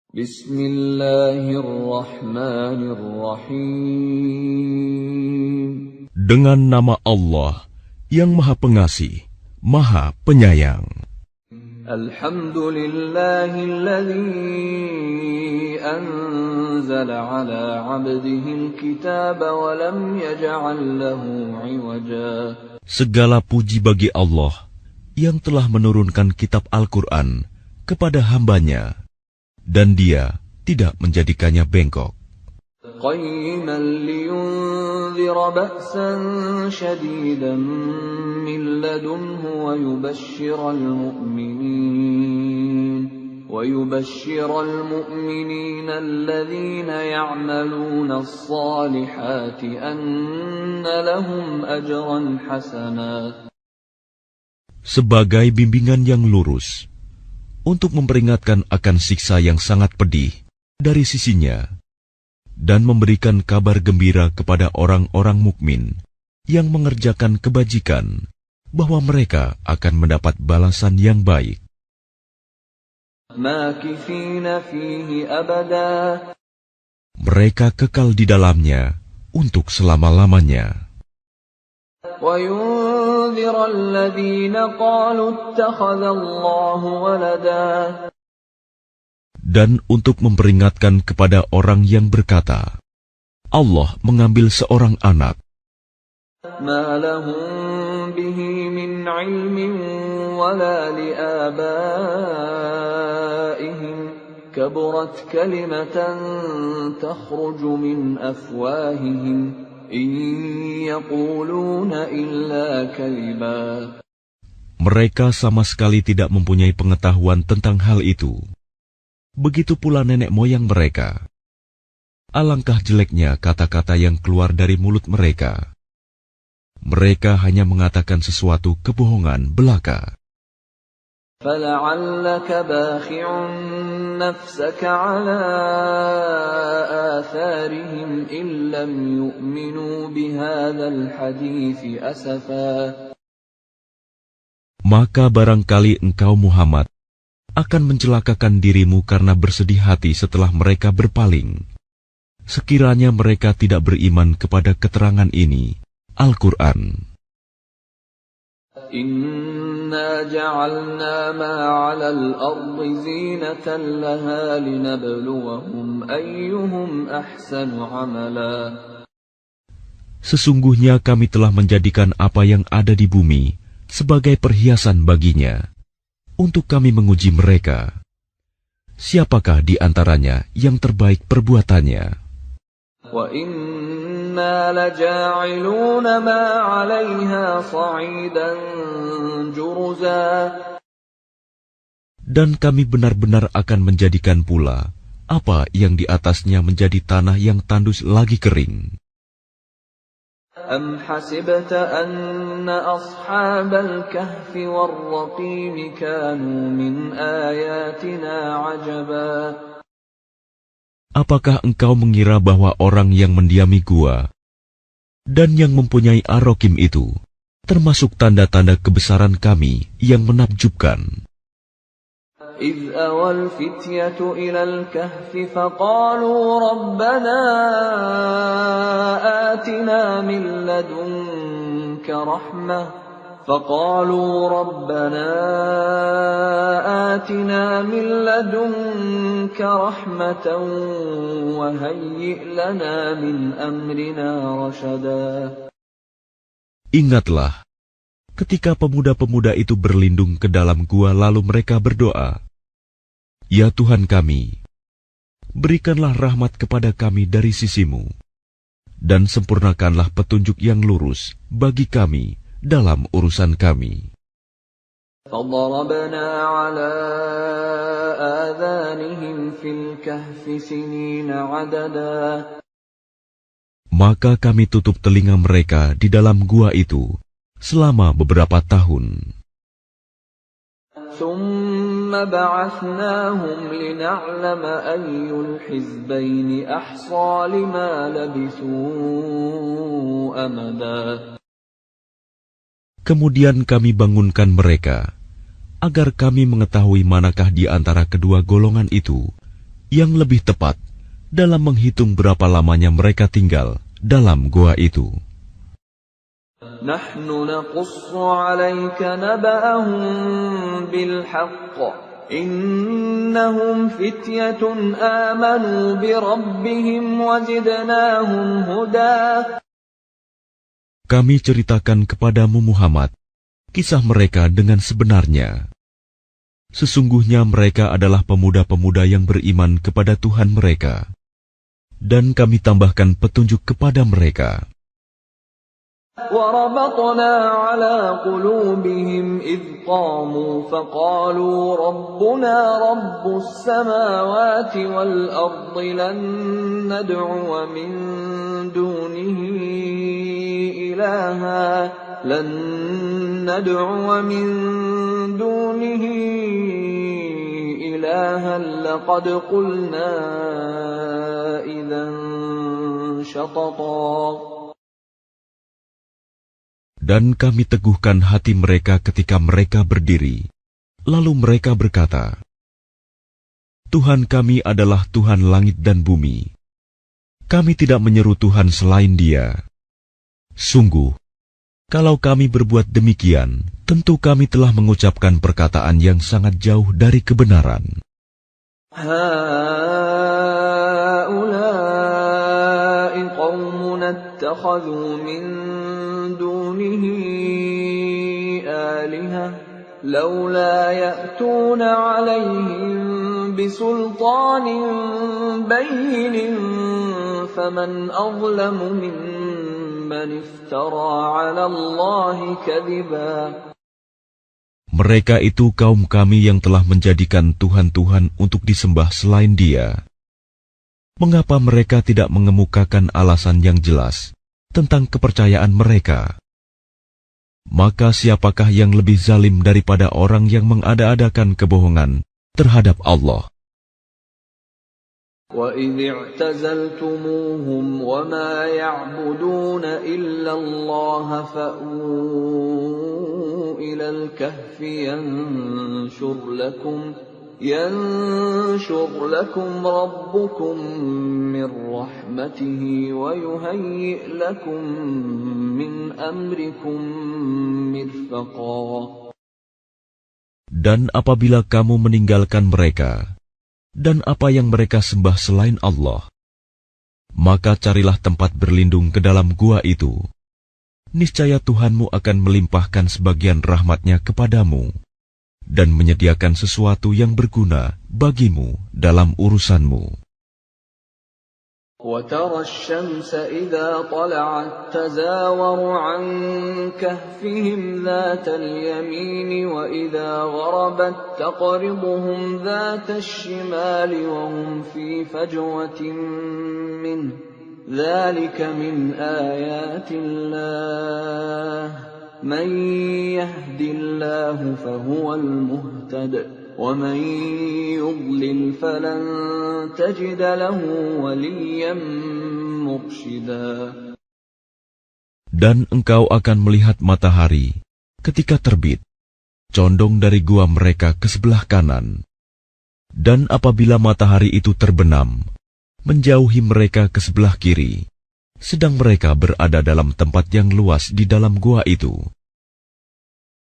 Bismillahirrahmanirrahim. Dengan nama Allah yang Maha Pengasih, Maha Penyayang. Alhamdulillahilladzi anzala ala 'abdihil kitaba wa lam yaj'al lahu 'iwaja. Segala puji bagi Allah yang telah menurunkan kitab Al-Quran kepada hambanya, dan Dia tidak menjadikannya bengkok. قيما لينذر بأسا شديدا من لدنه ويبشر المؤمنين الذين يعملون الصالحات أن لهم أجرا حسنا. Sebagai bimbingan yang lurus, untuk memperingatkan akan siksa yang sangat pedih dari sisinya, dan memberikan kabar gembira kepada orang-orang mukmin yang mengerjakan kebajikan, bahwa mereka akan mendapat balasan yang baik. Mereka kekal di dalamnya untuk selama-lamanya. Dan untuk memperingatkan kepada orang yang berkata, Allah mengambil seorang anak. Ma lahum bihi min ilmin wala liabaihim kaburat kalimatan takhruju min afwahihim in yaquluna illa kaliba. Mereka sama sekali tidak mempunyai pengetahuan tentang hal itu. Begitu pula nenek moyang mereka. Alangkah jeleknya kata-kata yang keluar dari mulut mereka. Mereka hanya mengatakan sesuatu kebohongan belaka. فَلَعَلَّكَ بَاخِعٌ نَفْسَكَ عَلَىٰ آثَارِهِمْ إِن لَّمْ يُؤْمِنُوا بِهَٰذَا الْحَدِيثِ أَسَفًا. Maka barangkali engkau Muhammad akan mencelakakan dirimu karena bersedih hati setelah mereka berpaling, sekiranya mereka tidak beriman kepada keterangan ini, Al-Quran. Inna ja'alna ma 'alal ardi zinatan laha linabluwahum ayyuhum ahsanu 'amala. Sesungguhnya kami telah menjadikan apa yang ada di bumi sebagai perhiasan baginya, untuk kami menguji mereka. Siapakah di antaranya yang terbaik perbuatannya? Wa inna laja'iluna ma 'alayha sa'idan juruza. Dan kami benar-benar akan menjadikan pula apa yang di atasnya menjadi tanah yang tandus lagi kering. Am hasibta anna ashabal kahfi war-raqim kanu min ayatina 'ajaba. Apakah engkau mengira bahwa orang yang mendiami gua dan yang mempunyai Ar-Raqim itu termasuk tanda-tanda kebesaran kami yang menakjubkan? إذ أوى الفتية إلى الكهف فقالوا ربنا آتنا من لدنك رحمة وهيئ لنا من أمرنا رشدا. Ingatlah ketika pemuda-pemuda itu berlindung ke dalam gua lalu mereka berdoa, Ya Tuhan kami, berikanlah rahmat kepada kami dari sisimu, dan sempurnakanlah petunjuk yang lurus bagi kami dalam urusan kami. فَضَرَبْنَا عَلَىٰ آذَانِهِمْ فِي الْكَهْفِ سِنِينَ عَدَدًا. Maka kami tutup telinga mereka di dalam gua itu selama beberapa tahun. ثُمَّ بَعَثْنَاهُمْ لِنَعْلَمَ أَيُّ الْحِزْبَيْنِ أَحْصَىٰ لِمَا لَبِثُوا أَمَدًا. Kemudian kami bangunkan mereka, agar kami mengetahui manakah di antara kedua golongan itu Yang lebih tepat dalam menghitung berapa lamanya mereka tinggal dalam gua itu. نحن نقص عليك نبأهم بالحق إنهم فتية آمنوا بربهم وزدناهم هدى. Kami ceritakan kepadamu Muhammad kisah mereka dengan sebenarnya. Sesungguhnya mereka adalah pemuda-pemuda yang beriman kepada Tuhan mereka, dan kami tambahkan petunjuk kepada mereka. وربطنا على قلوبهم إذ قاموا فقالوا ربنا رب السماوات والأرض لن ندعو من دونه إلها لقد قلنا إذا شططا. Dan kami teguhkan hati mereka ketika mereka berdiri. Lalu mereka berkata, Tuhan kami adalah Tuhan langit dan bumi. Kami tidak menyeru Tuhan selain Dia. Sungguh, kalau kami berbuat demikian, tentu kami telah mengucapkan perkataan yang sangat jauh dari kebenaran. Haulai qaumun ittakhadhu min dunihi alihah laula ya'tuna 'alaihim bisultanin bayyin faman azlamu mimman iftara 'ala Allahi kadhiba. Mereka itu kaum kami yang telah menjadikan Tuhan-Tuhan untuk disembah selain Dia. Mengapa mereka tidak mengemukakan alasan yang jelas tentang kepercayaan mereka? Maka siapakah yang lebih zalim daripada orang yang mengada-adakan kebohongan terhadap Allah? وَإِذِ اعْتَزَلْتُمُوهُمْ وَمَا يَعْبُدُونَ إِلَّا اللَّهَ فَأْوُوا إِلَى الْكَهْفِ يَنشُرْ لَكُمْ رَبُّكُمْ مِنْ رَحْمَتِهِ وَيُهَيِّئْ لَكُمْ مِنْ أَمْرِكُمْ مِرْفَقًا. Dan apabila kamu meninggalkan mereka dan apa yang mereka sembah selain Allah, maka carilah tempat berlindung ke dalam gua itu. Niscaya Tuhanmu akan melimpahkan sebagian rahmatnya kepadamu dan menyediakan sesuatu yang berguna bagimu dalam urusanmu. وَتَرَى الشَّمْسَ إِذَا طَلَعَتْ تَزَاوَرُ عَنْ كَهْفِهِمْ ذَاتَ الْيَمِينِ وَإِذَا غَرَبَتْ تَقْرِضُهُمْ ذَاتَ الشِّمَالِ وَهُمْ فِي فَجْوَةٍ مِّنْهُ ذَلِكَ مِنْ آيَاتِ اللَّهِ مَنْ يَهْدِ اللَّهُ فَهُوَ الْمُهْتَدِ وَمَنْ يُضْلِلْ فَلَنْ تَجِدَ لَهُ وَلِيًّا مُرْشِدًا. Dan engkau akan melihat matahari ketika terbit, condong dari gua mereka ke sebelah kanan. Dan apabila matahari itu terbenam, menjauhi mereka ke sebelah kiri, sedang mereka berada dalam tempat yang luas di dalam gua itu.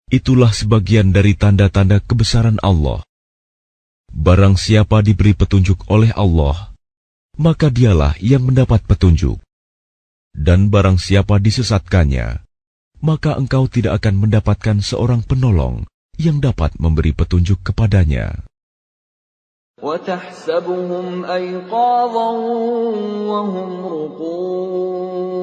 Itulah sebagian dari tanda-tanda kebesaran Allah. Barang siapa diberi petunjuk oleh Allah, maka dialah yang mendapat petunjuk. Dan barang siapa disesatkannya, maka engkau tidak akan mendapatkan seorang penolong yang dapat memberi petunjuk kepadanya. وَتَحْسَبُهُمْ أَيْقَاظًا وَهُمْ رُقُودٌ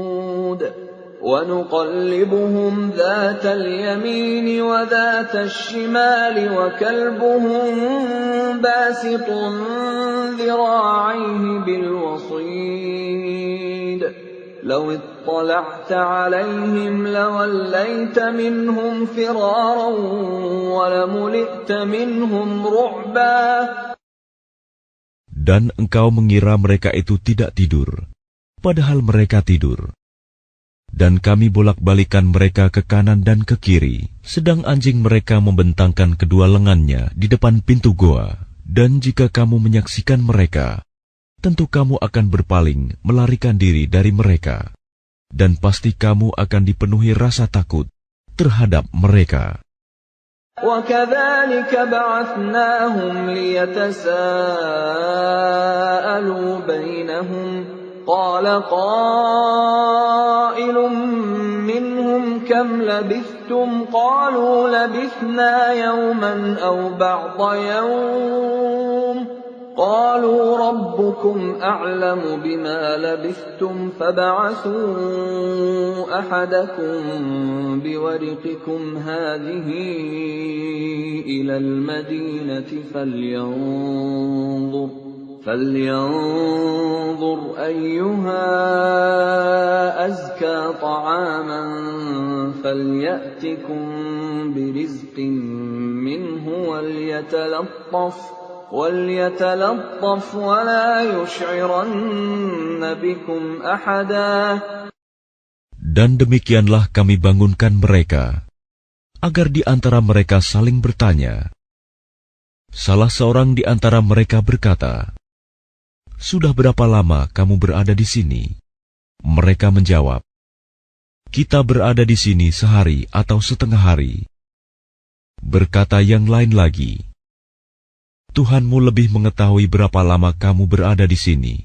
وَنُقَلِّبُهُمْ ذَاتَ الْيَمِينِ وَذَاتَ الشِّمَالِ وَكَلْبُهُمْ بَاسِطٌ ذِرَاعَيْهِ بِالْوَصِيدِ لَوِ اطَّلَعْتَ عَلَيْهِمْ لَوَلَّيْتَ مِنْهُمْ فِرَارًا وَلَمُلِئْتَ مِنْهُمْ رُعْبًا. Dan engkau mengira mereka itu tidak tidur, padahal mereka tidur. Dan kami bolak-balikan mereka ke kanan dan ke kiri, sedang anjing mereka membentangkan kedua lengannya di depan pintu goa, Dan jika kamu menyaksikan mereka, tentu kamu akan berpaling melarikan diri dari mereka, dan pasti kamu akan dipenuhi rasa takut terhadap mereka. وَكَذَلِكَ بَعَثْنَاهُمْ لِيَتَسَاءَلُوا بَيْنَهُمْ قَالَ قَائِلٌ مِّنْهُمْ كَمْ لَبِثْتُمْ قَالُوا لَبِثْنَا يَوْمًا أَوْ بَعْضَ يَوْمٍ قَالُوا رَبُّكُمْ أَعْلَمُ بِمَا لَبِثْتُمْ فَابْعَثُوا أَحَدَكُمْ بِوَرِقِكُمْ هَٰذِهِ إِلَى الْمَدِينَةِ فَلْيَنظُرْ أَيُّهَا أَزْكَىٰ طَعَامًا فَلْيَأْتِكُم بِرِزْقٍ مِّنْهُ وَلْيَتَلَطَّفْ وَلَا يُشْعِرَنَّ بِكُمْ أَحَدًا. Dan demikianlah kami bangunkan mereka, agar di antara mereka saling bertanya. Salah seorang di antara mereka berkata, "Sudah berapa lama kamu berada di sini?" Mereka menjawab, "Kita berada di sini sehari atau setengah hari." Berkata yang lain lagi, "Tuhanmu lebih mengetahui berapa lama kamu berada di sini.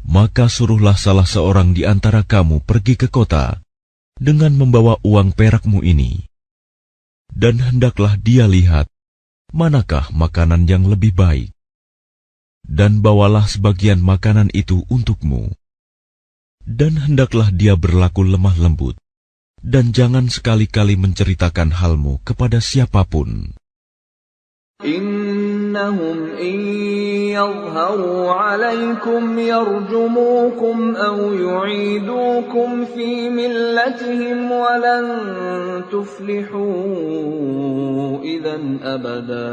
Maka suruhlah salah seorang di antara kamu pergi ke kota dengan membawa uang perakmu ini. Dan hendaklah dia lihat manakah makanan yang lebih baik. Dan bawalah sebagian makanan itu untukmu. Dan hendaklah dia berlaku lemah lembut. Dan jangan sekali-kali menceritakan halmu kepada siapapun. إنهم إن يظهروا عليكم يرجموكم أو يعيدوكم في ملتهم ولن تفلحوا إذا أبدا.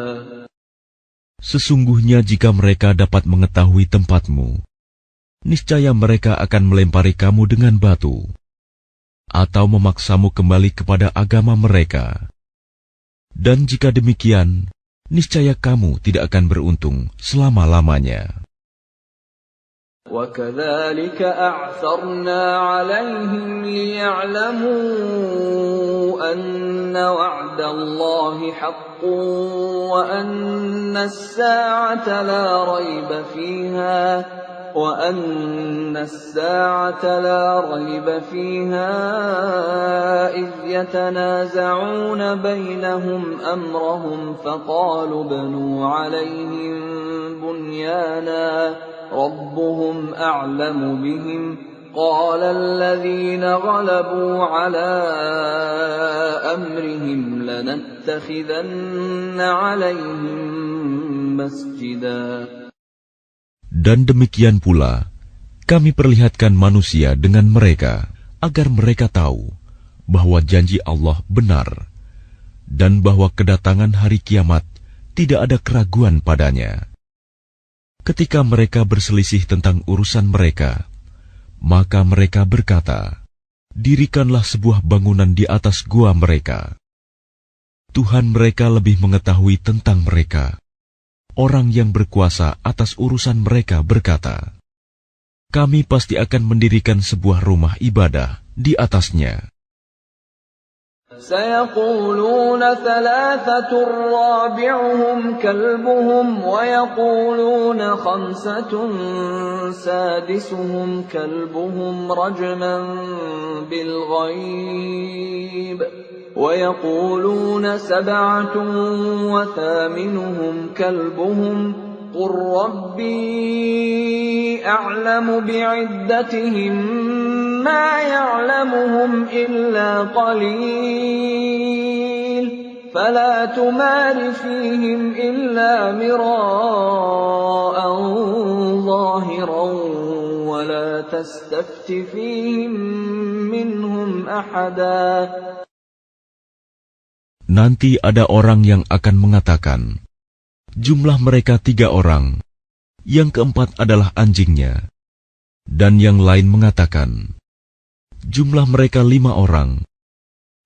Sesungguhnya jika mereka dapat mengetahui tempatmu, niscaya mereka akan melempari kamu dengan batu, atau memaksamu kembali kepada agama mereka. Dan jika demikian, niscaya kamu tidak akan beruntung selama-lamanya. وَكَذَلِكَ أَعْثَرْنَا عَلَيْهِمْ لِيَعْلَمُوا أَنَّ وَعْدَ اللَّهِ حَقٌّ وَأَنَّ السَّاعَةَ لَا رَيْبَ فِيهَا إِذْ يَتَنَازَعُونَ بَيْنَهُمْ أَمْرَهُمْ فَقَالُوا ابْنُوا عَلَيْهِم بُنْيَانًا رَبُّهُمْ أَعْلَمُ بِهِمْ قَالَ الَّذِينَ غَلَبُوا عَلَىٰ أَمْرِهِمْ لَنَتَّخِذَنَّ عَلَيْهِم مَّسْجِدًا. Dan demikian pula, kami perlihatkan manusia dengan mereka, agar mereka tahu bahwa janji Allah benar, dan bahwa kedatangan hari kiamat tidak ada keraguan padanya. Ketika mereka berselisih tentang urusan mereka, maka mereka berkata, "Dirikanlah sebuah bangunan di atas gua mereka." Tuhan mereka lebih mengetahui tentang mereka. Orang yang berkuasa atas urusan mereka berkata, "Kami pasti akan mendirikan sebuah rumah ibadah di atasnya." سَيَقُولُونَ ثَلَاثَةٌ رَّابِعُهُمْ كَلْبُهُمْ وَيَقُولُونَ خَمْسَةٌ سَادِسُهُمْ كَلْبُهُمْ رَجْمًا بِالْغَيْبِ وَيَقُولُونَ سَبْعَةٌ وَثَامِنُهُمْ كَلْبُهُمْ قُل رَّبِّي أَعْلَمُ بِعِدَّتِهِم مَّا يَعْلَمُهُمْ إِلَّا قَلِيلٌ فَلَا تُمَارِ فِيهِمْ إِلَّا مِرَاءً ظَاهِرًا وَلَا تَسْتَفْتِ فِيهِم مِّنْهُمْ أَحَدًا. Nanti ada orang yang akan mengatakan, jumlah mereka 3 orang, yang keempat adalah anjingnya. Dan yang lain mengatakan, jumlah mereka 5 orang,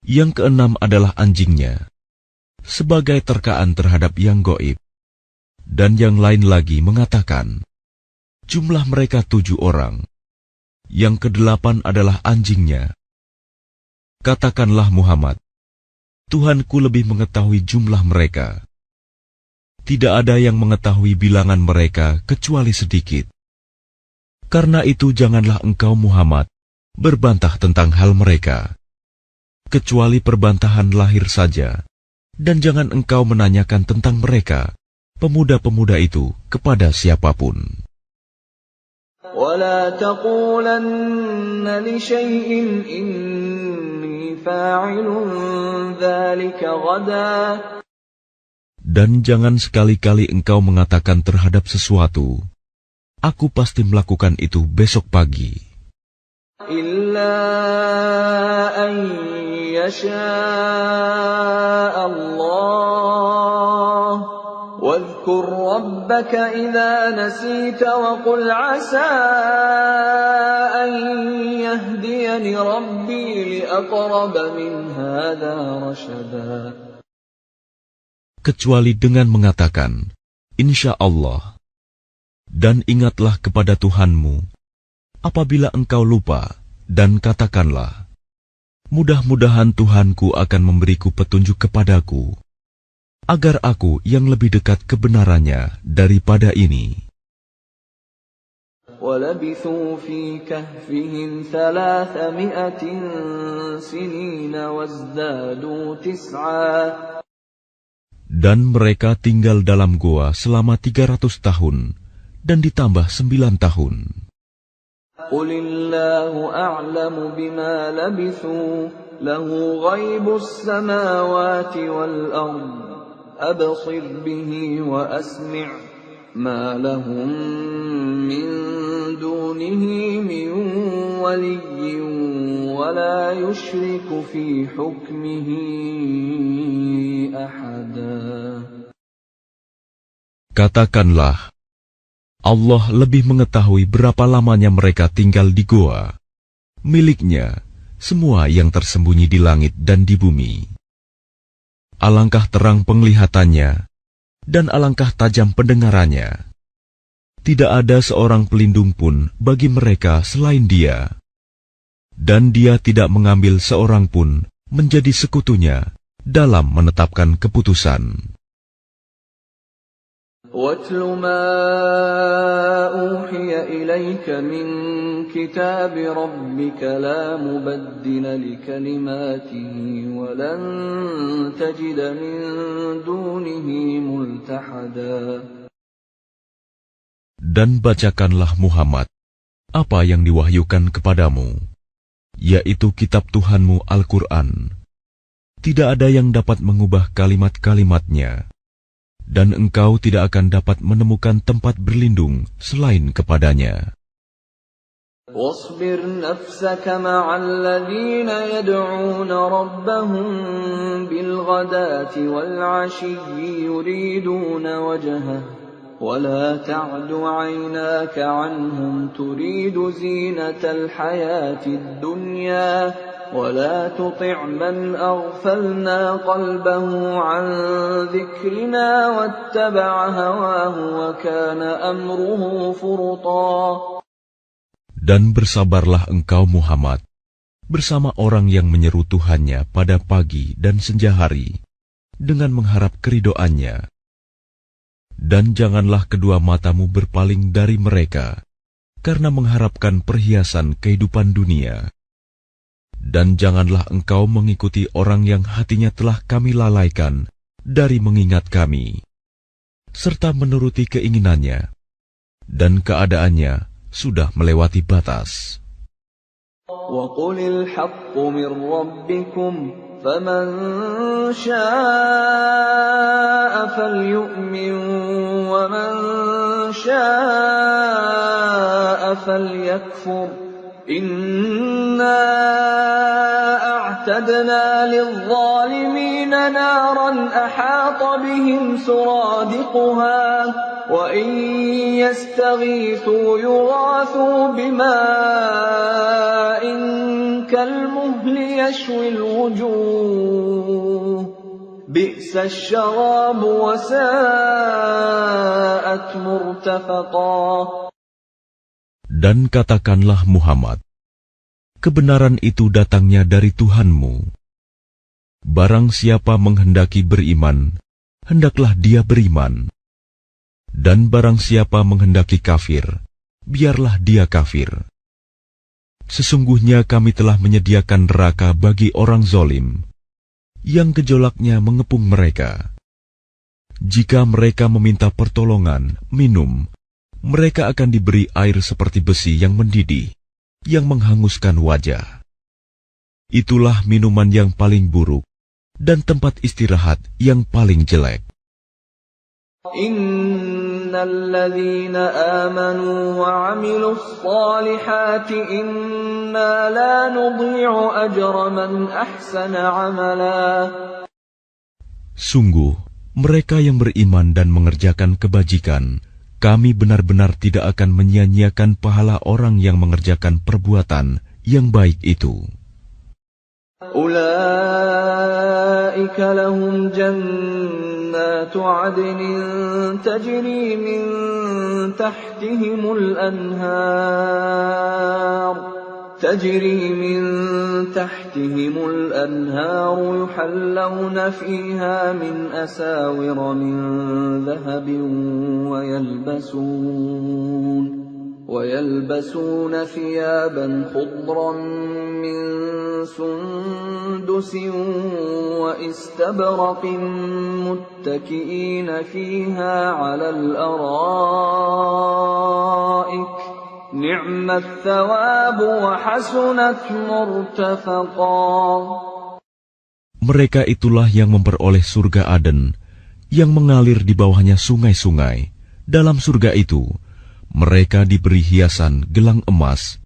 yang keenam adalah anjingnya, sebagai terkaan terhadap yang gaib. Dan yang lain lagi mengatakan, jumlah mereka 7 orang. Yang ke-8 adalah anjingnya. Katakanlah Muhammad, Tuhanku lebih mengetahui jumlah mereka. Tidak ada yang mengetahui bilangan mereka kecuali sedikit. Karena itu janganlah engkau Muhammad berbantah tentang hal mereka, kecuali perbantahan lahir saja, dan jangan engkau menanyakan tentang mereka, pemuda-pemuda itu, kepada siapapun. وَلَا تَقُولَنَّ لِشَيْءٍ إِنِّي فَاعِلٌ ذَلِكَ غَدًا. Dan jangan sekali-kali engkau mengatakan terhadap sesuatu, aku pasti melakukan itu besok pagi. إِلَّا أَن يَشَاءَ اللَّهُ وَاذْكُرْ رَبَّكَ إِذَا نَسِيتَ وَقُلْ عَسَىٰ أَن يَهْدِيَنِ رَبِّي لِأَقْرَبَ مِنْ هَٰذَا رَشَدًا. Kecuali dengan mengatakan, Insya Allah, dan ingatlah kepada Tuhanmu apabila engkau lupa, dan katakanlah, mudah-mudahan Tuhanku akan memberiku petunjuk kepadaku, agar aku yang lebih dekat kebenarannya daripada ini. وَلَبِثُوا فِي كَهْفِهِمْ 300 سِنِينَ وَازْدَادُوا 9. Dan mereka tinggal dalam goa selama 300 tahun, dan ditambah 9 tahun. قُلِ اللَّهُ أَعْلَمُ بِمَا لَبِثُوا لَهُ غَيْبُ السَّمَاوَاتِ وَالْأَرْضِ أَبْصِرْ بِهِ وَأَسْمِعْ مَا لَهُم مِّن دُونِهِ مِن وَلِيٍّ وَلَا يُشْرِكُ فِي حُكْمِهِ أَحَدًا. Katakanlah, Allah lebih mengetahui berapa lamanya mereka tinggal di goa. Miliknya semua yang tersembunyi di langit dan di bumi. Alangkah terang penglihatannya, dan alangkah tajam pendengarannya. Tidak ada seorang pelindung pun bagi mereka selain Dia. Dan Dia tidak mengambil seorang pun menjadi sekutunya dalam menetapkan keputusan. وَاتْلُ مَا أُوحِيَ إِلَيْكَ مِنْ كِتَابِ رَبِّكَ لَا مُبَدِّلَ لِكَلِمَاتِهِ وَلَنْ تَجِدَ مِنْ دُونِهِ مُلْتَحَدًا. Dan bacakanlah Muhammad apa yang diwahyukan kepadamu, yaitu kitab Tuhanmu Al-Quran. Tidak ada yang dapat mengubah kalimat-kalimatnya, dan engkau tidak akan dapat menemukan tempat berlindung selain kepadanya. وَاصْبِرْ نَفْسَكَ مَعَ الَّذِينَ يَدْعُونَ رَبَّهُم بِالْغَدَاةِ وَالْعَشِيِّ يُرِيدُونَ وَجْهَهُ وَلَا تَعْدُ عَيْنَاكَ عَنْهُمْ تُرِيدُ زِينَةَ الْحَيَاةِ الدُّنْيَا وَلَا تُطِعْ مَنْ أَغْفَلْنَا قَلْبَهُ عَنْ ذِكْرِنَا وَاتَّبَعَ هَوَاهُ وَكَانَ أَمْرُهُ فُرُطًا. Dan bersabarlah engkau Muhammad bersama orang yang menyeru Tuhannya pada pagi dan senja hari dengan mengharap keridhoannya. Dan janganlah kedua matamu berpaling dari mereka karena mengharapkan perhiasan kehidupan dunia. Dan janganlah engkau mengikuti orang yang hatinya telah kami lalaikan dari mengingat kami, serta menuruti keinginannya, dan keadaannya sudah melewati batas. وَقُلِ الْحَقُّ مِنْ رَبِّكُمْ فَمَنْ شَاءَ فَلْيُؤْمِنْ وَمَنْ شَاءَ فَلْيَكْفُرْ إِنَّا أَعْتَدْنَا لِلظَّالِمِينَ نَارًا أَحَاطَ بِهِمْ سُرَادِقُهَا وَإِنْ يَسْتَغِيثُوا يُغَاثُوا بِمَاءٍ كَالْمُهْلِ يَشْوِي الْوُجُوهَ بئس الشراب وساءت مرتفقا. Dan katakanlah Muhammad, kebenaran itu datangnya dari Tuhanmu. Barang siapa menghendaki beriman, hendaklah dia beriman. Dan barang siapa menghendaki kafir, biarlah dia kafir. Sesungguhnya kami telah menyediakan neraka bagi orang zalim, yang gejolaknya mengepung mereka. Jika mereka meminta pertolongan, minum, mereka akan diberi air seperti besi yang mendidih, yang menghanguskan wajah. Itulah minuman yang paling buruk, dan tempat istirahat yang paling jelek. Innal ladzina amanu wa 'amilus solihati inna la nudhi'u ajra man ahsana 'amala. Sungguh, mereka yang beriman dan mengerjakan kebajikan, kami benar-benar tidak akan menyia-nyiakan pahala orang yang mengerjakan perbuatan yang baik itu. Ulaika lahum jannatu 'adnin tajri min tahtihimul anhar. تجري من تحتهم الأنهار يحلون فيها من أساور من ذهب ويلبسون ثيابا خضرا من سندس واستبرق متكئين فيها على الأرائك نعم الثواب وحسنت مرتفقا. Mereka itulah yang memperoleh surga Aden, yang mengalir di bawahnya sungai-sungai. Dalam surga itu, mereka diberi hiasan gelang emas,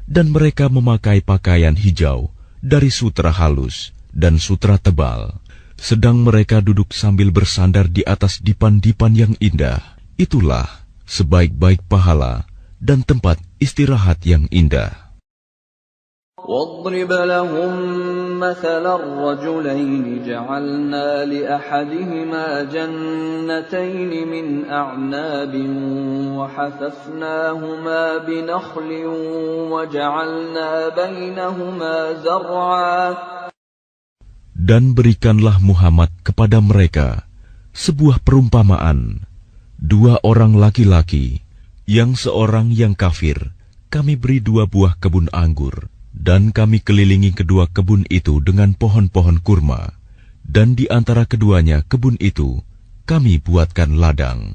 dan mereka memakai pakaian hijau dari sutra halus dan sutra tebal. Sedang mereka duduk sambil bersandar di atas dipan-dipan yang indah. Itulah sebaik-baik pahala dan tempat istirahat yang indah. واضرب لهم مثل الرجلين جعلنا لأحدهما جنتين من أعناب وحففناهما بنخل وجعلنا بينهما زرعا. Dan berikanlah Muhammad kepada mereka sebuah perumpamaan, dua orang laki-laki, yang seorang yang kafir, kami beri dua buah kebun anggur, dan kami kelilingi kedua kebun itu dengan pohon-pohon kurma, dan di antara keduanya kebun itu kami buatkan ladang.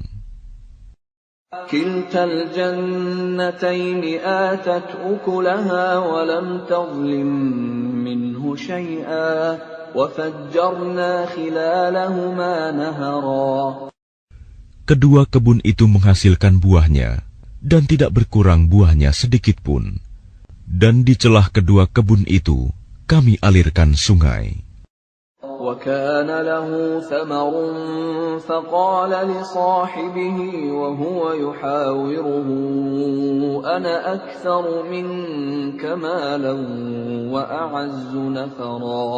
Kiltal jannataini atat ukulaha wa lam tazlim minhu syai'a wa fajjarna khilalahuma nahara. Kedua kebun itu menghasilkan buahnya, dan tidak berkurang buahnya sedikit pun. Dan di celah kedua kebun itu, kami alirkan sungai. وَكَانَ لَهُ ثَمَرٌ فَقَالَ لِصَاحِبِهِ وَهُوَ يُحَاوِرُهُ أَنَا أَكْثَرُ مِنكَ مَالًا وَأَعَزُّ نَفَرًا.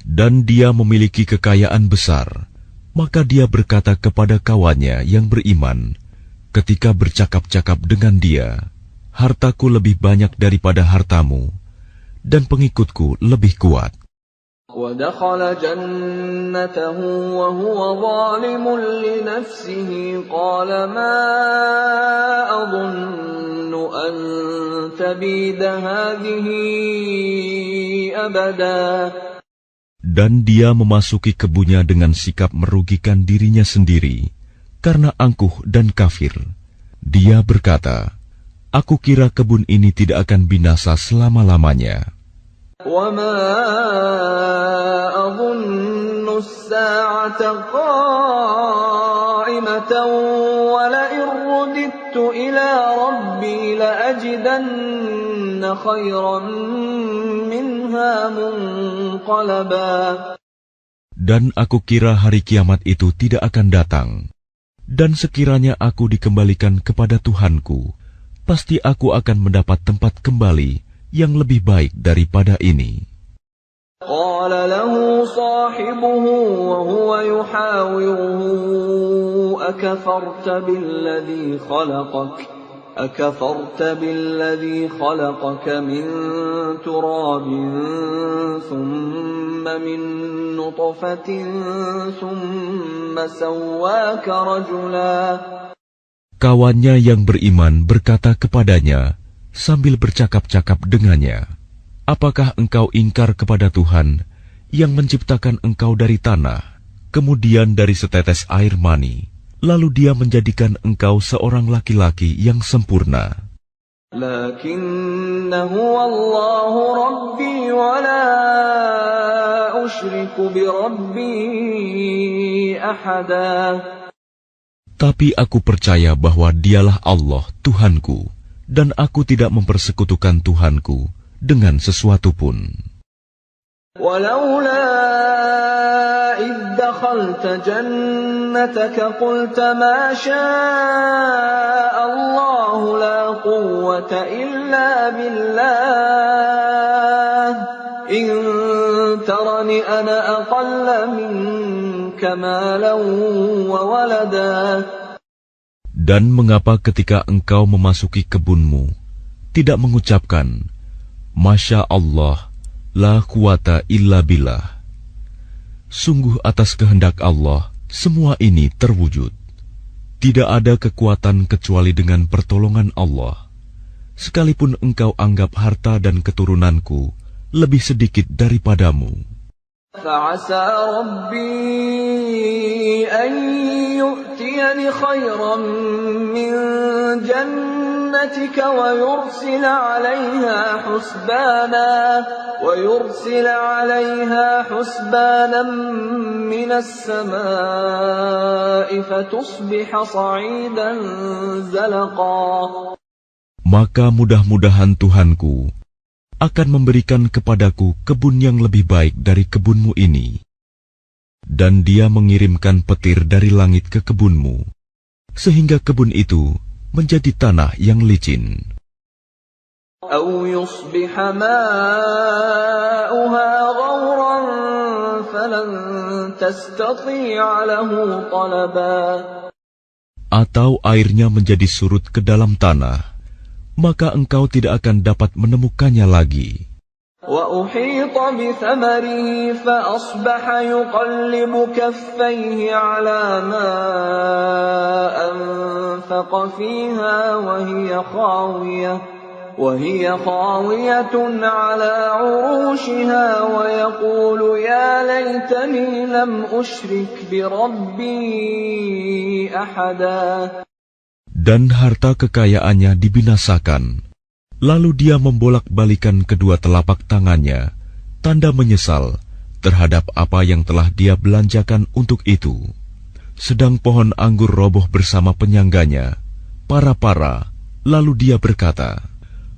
Dan dia memiliki kekayaan besar. Maka dia berkata kepada kawannya yang beriman, ketika bercakap-cakap dengan dia, hartaku lebih banyak daripada hartamu, dan pengikutku lebih kuat. وَدَخَلَ جَنَّتَهُ وَهُوَ ظَالِمٌ لِنَفْسِهِ قَالَ مَا أَظُنُّ أَن تَبِيدَ هَذِهِ أَبَدًا. Dan dia memasuki kebunnya dengan sikap merugikan dirinya sendiri, karena angkuh dan kafir. Dia berkata, aku kira kebun ini tidak akan binasa selama-lamanya. وَمَا أَظُنُّ السَّاعَةَ قَائِمَةً وَلَئِن رُّدِدتُّ إِلَى رَبِّي لَأَجِدَنَّ خَيْرًا مِّنْهَا مُنقَلَبًا. Dan aku kira hari kiamat itu tidak akan datang. Dan sekiranya aku dikembalikan kepada Tuhanku, pasti aku akan mendapat tempat kembali yang lebih baik daripada ini. قال له صاحبه وهو يحاوره أكفرت بالذي خلقك من تراب ثم من نطفة ثم سواك رجلا. Kawannya yang beriman berkata kepadanya sambil bercakap-cakap dengannya, apakah engkau ingkar kepada Tuhan yang menciptakan engkau dari tanah, kemudian dari setetes air mani, lalu Dia menjadikan engkau seorang laki-laki yang sempurna? Lakinna huwa Allahu Rabbi wa la usyriku bi Rabbi ahada. Tapi aku percaya bahwa Dialah Allah Tuhanku, dan aku tidak mempersekutukan Tuhanku dengan sesuatu pun. Walaula idh dakhalta jannataka qulta ma syaa Allah la quwwata illa billah in tarani ana aqalla minka malan wa walada. Dan mengapa ketika engkau memasuki kebunmu tidak mengucapkan Masya Allah, la quwata illa billah. Sungguh atas kehendak Allah, semua ini terwujud. Tidak ada kekuatan kecuali dengan pertolongan Allah. Sekalipun engkau anggap harta dan keturunanku lebih sedikit daripadamu. فَعَسَى رَبِّي أَن يُؤْتِيَنِ خَيْرًا مِّن جَنَّتِكَ وَيُرْسِلَ عَلَيْهَا حُسْبَانًا مِّنَ السَّمَاءِ فَتُصْبِحَ صَعِيدًا زَلَقًا. Maka mudah-mudahan Tuhanku akan memberikan kepadaku kebun yang lebih baik dari kebunmu ini. Dan Dia mengirimkan petir dari langit ke kebunmu, sehingga kebun itu menjadi tanah yang licin. أَوْ يُصْبِحَ مَاؤُهَا غَوْرًا فَلَن تَسْتَطِيعَ لَهُ طَلَبًا. Atau airnya menjadi surut ke dalam tanah, maka engkau tidak akan dapat menemukannya lagi. وَأُحِيطَ بِثَمَرِهِ فَأَصْبَحَ يُقَلِّبُ كَفَّيْهِ عَلَى مَا أَنفَقَ فِيهَا وَهِيَ خَاوِيَةٌ عَلَى عُرُوشِهَا وَيَقُولُ يَا لَيْتَنِي لَمْ أُشْرِكْ بِرَبِّي أَحَدًا. Dan harta kekayaannya dibinasakan. Lalu dia membolak-balikan kedua telapak tangannya, tanda menyesal terhadap apa yang telah dia belanjakan untuk itu. Sedang pohon anggur roboh bersama penyangganya, para-para, lalu dia berkata,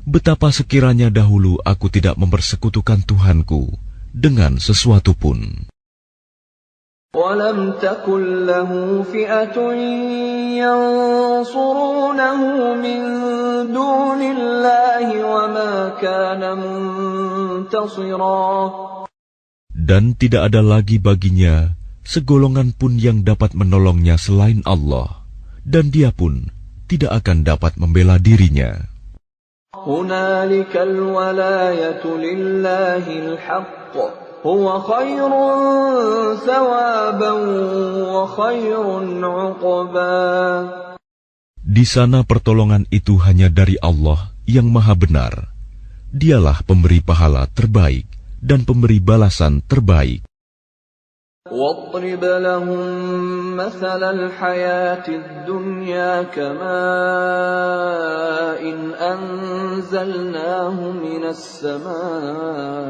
betapa sekiranya dahulu aku tidak mempersekutukan Tuhanku dengan sesuatu pun. وَلَمْ تَكُنْ لَهُ فِئَةٌ يَنْصُرُونَهُ مِنْ دُونِ اللَّهِ وَمَا كَانَ مُنْتَصِرًا. Dan tidak ada lagi baginya segolongan pun yang dapat menolongnya selain Allah, dan dia pun tidak akan dapat membela dirinya. هُنَالِكَ الْوَلَايَةُ لِلَّهِ الْحَقِّ هُوَ خَيْرٌ ثَوَابًا وَخَيْرٌ عُقْبًا. Di sana pertolongan itu hanya dari Allah yang Maha Benar. Dialah pemberi pahala terbaik dan pemberi balasan terbaik. وَاضْرِبْ لَهُم مَّثَلَ الْحَيَاةِ الدُّنْيَا كَمَاءٍ أَنزَلْنَاهُ مِنَ السَّمَاءِ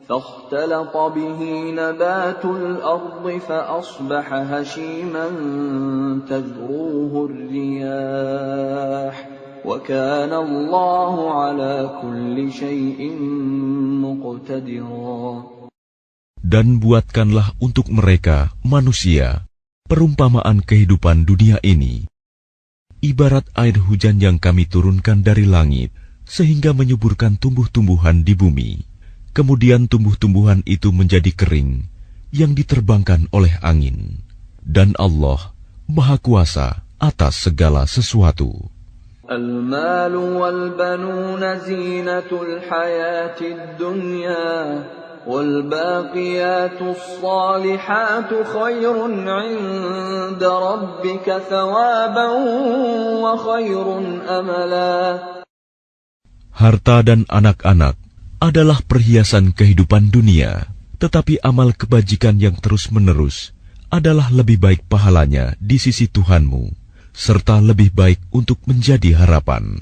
فاختلط به نبات الأرض فأصبح هشيما تذروه الرياح وكان الله على كل شيء مقتدرا. Dan buatkanlah untuk mereka, manusia, perumpamaan kehidupan dunia ini. Ibarat air hujan yang kami turunkan dari langit, sehingga menyuburkan tumbuh-tumbuhan di bumi. Kemudian tumbuh-tumbuhan itu menjadi kering, yang diterbangkan oleh angin. Dan Allah Maha Kuasa atas segala sesuatu. المال والبنون زينة الحياة الدنيا والباقيات الصالحات خير عند ربك ثوابا وخير أملا. Harta dan anak-anak adalah perhiasan kehidupan dunia, tetapi amal kebajikan yang terus-menerus adalah lebih baik pahalanya di sisi Tuhanmu, serta lebih baik untuk menjadi harapan.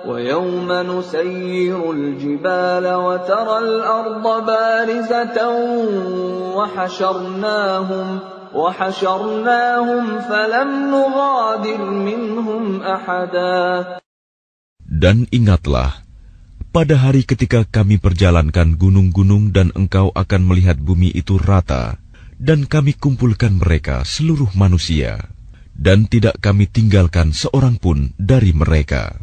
وَيَوْمَ نُسَيِّرُ الْجِبَالَ وَتَرَى الْأَرْضَ بَارِزَةً وَحَشَرْنَاهُمْ فَلَمْ نُغَادِرْ مِنْهُمْ أَحَدًا. Dan ingatlah, pada hari ketika kami perjalankan gunung-gunung dan engkau akan melihat bumi itu rata, dan kami kumpulkan mereka seluruh manusia, dan tidak kami tinggalkan seorang pun dari mereka.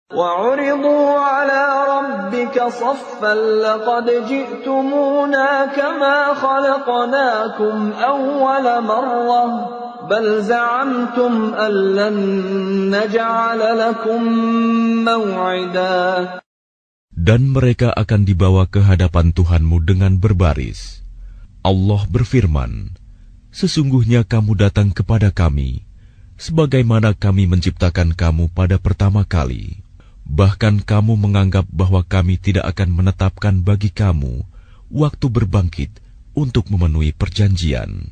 وَعُرِضُوا عَلَى رَبِّكَ صَفًّا لَقَدْ جِئْتُمُونَا كَمَا خَلَقْنَاكُمْ أَوَّلَ مَرَّةٍ بَلْ زَعَمْتُمْ أَن لَّن نَّجْعَلَ لَكُم مَّوْعِدًا. Dan mereka akan dibawa ke hadapan Tuhanmu dengan berbaris. Allah berfirman, sesungguhnya kamu datang kepada kami, sebagaimana kami menciptakan kamu pada pertama kali. Bahkan kamu menganggap bahwa kami tidak akan menetapkan bagi kamu waktu berbangkit untuk memenuhi perjanjian.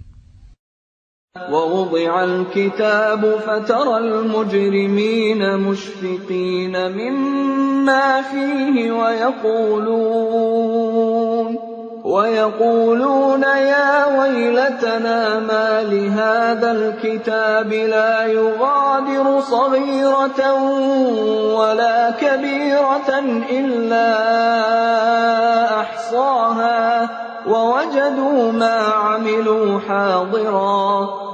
وَوُضِعَ الْكِتَابُ فَتَرَى الْمُجْرِمِينَ مُشْفِقِينَ مِمَّا فِيهِ وَيَقُولُونَ يَا وَيْلَتَنَا مَا لِهَذَا الْكِتَابِ لَا يُغَادِرُ صَغِيرَةً وَلَا كَبِيرَةً إِلَّا أَحْصَاهَا وَوَجَدُوا مَا عَمِلُوا حَاضِرًا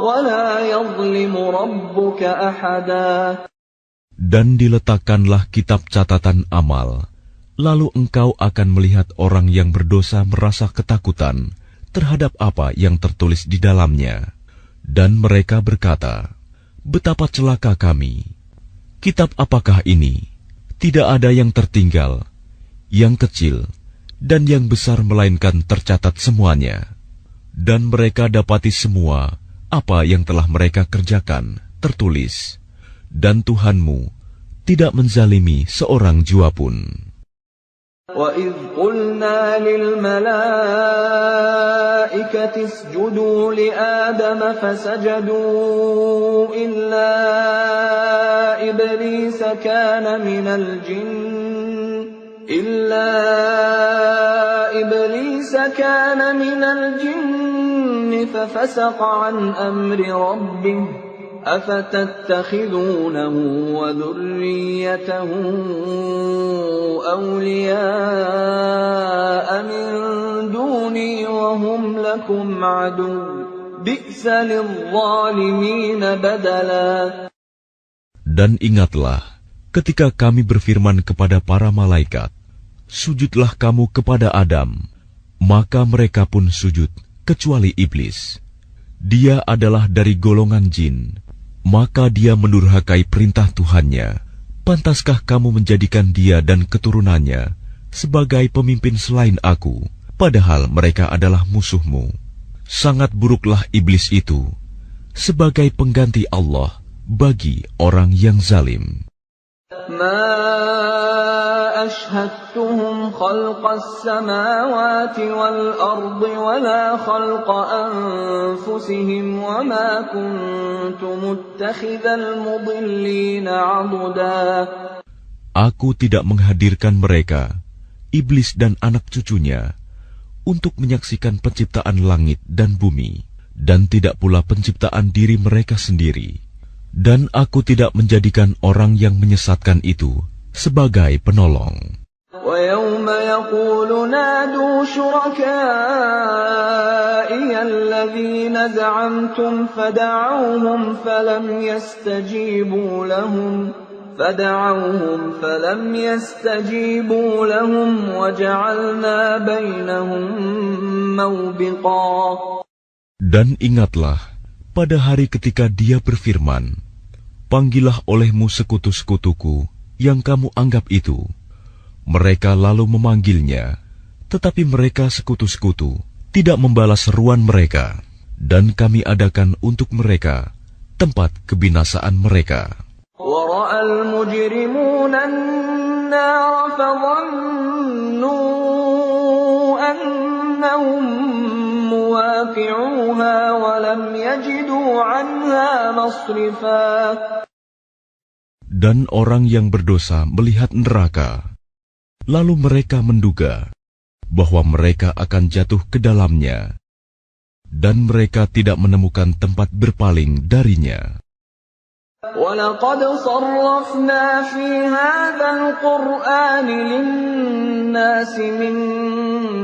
وَلَا يَظْلِمُ رَبُّكَ أَحَدًا. Dan diletakkanlah kitab catatan amal, lalu engkau akan melihat orang yang berdosa merasa ketakutan terhadap apa yang tertulis di dalamnya. Dan mereka berkata, betapa celaka kami. Kitab apakah ini? Tidak ada yang tertinggal, yang kecil dan yang besar melainkan tercatat semuanya. Dan mereka dapati semua apa yang telah mereka kerjakan tertulis. Dan Tuhanmu tidak menzalimi seorang jua pun. وَإِذْ قُلْنَا لِلْمَلَائِكَةِ اسْجُدُوا لِآدَمَ فَسَجَدُوا إِلَّا إِبْلِيسَ كَانَ مِنَ الْجِنِّ فَفَسَقَ عَنْ أَمْرِ رَبِّهِ أَفَتَتَّخِذُونَهُ وَذُرِّيَّتَهُ أَوْلِيَاءَ مِن دُونِي وَهُمْ لَكُمْ عَدُوٌّ بِئْسَ لِلظَّالِمِينَ بَدَلًا. Dan ingatlah, ketika kami berfirman kepada para malaikat, sujudlah kamu kepada Adam, maka mereka pun sujud, kecuali iblis. Dia adalah dari golongan jin, maka dia mendurhakai perintah Tuhannya. Pantaskah kamu menjadikan dia dan keturunannya sebagai pemimpin selain aku, padahal mereka adalah musuhmu? Sangat buruklah iblis itu sebagai pengganti Allah bagi orang yang zalim. مَا أَشْهَدتُّهُمْ خَلْقَ السَّمَاوَاتِ وَالْأَرْضِ وَلَا خَلْقَ أَنفُسِهِمْ وَمَا كُنتُ مُتَّخِذَ الْمُضِلِّينَ عَضُدًا. Aku tidak menghadirkan mereka, iblis dan anak cucunya, untuk menyaksikan penciptaan langit dan bumi, dan tidak pula penciptaan diri mereka sendiri. Dan aku tidak menjadikan orang yang menyesatkan itu sebagai penolong. وَيَوْمَ يَقُولُ نَادُوا شُرَكَائِيَ الَّذِينَ زَعَمْتُمْ فَدَعَوْهُمْ فَلَمْ يَسْتَجِيبُوا لَهُمْ فدعوهم فلم يستجيبوا لهم وجعلنا بينهم موبقا. Dan ingatlah pada hari ketika Dia berfirman, panggillah olehmu sekutu-sekutuku yang kamu anggap itu. Mereka lalu memanggilnya, tetapi mereka sekutu-sekutu tidak membalas seruan mereka, dan kami adakan untuk mereka tempat kebinasaan mereka. وَرَأَى الْمُجْرِمُونَ النَّارَ فَظَنُّوا أَنَّهُمْ مُوَاقِعُوهَا وَلَمْ يَجِدُوا عَنْهَا مَصْرِفًا. Dan orang yang berdosa melihat neraka, lalu mereka menduga bahwa mereka akan jatuh ke dalamnya, dan mereka tidak menemukan tempat berpaling darinya. وَلَقَدْ صَرَّفْنَا فِي هَذَا الْقُرْآنِ لِلنَّاسِ مِنْ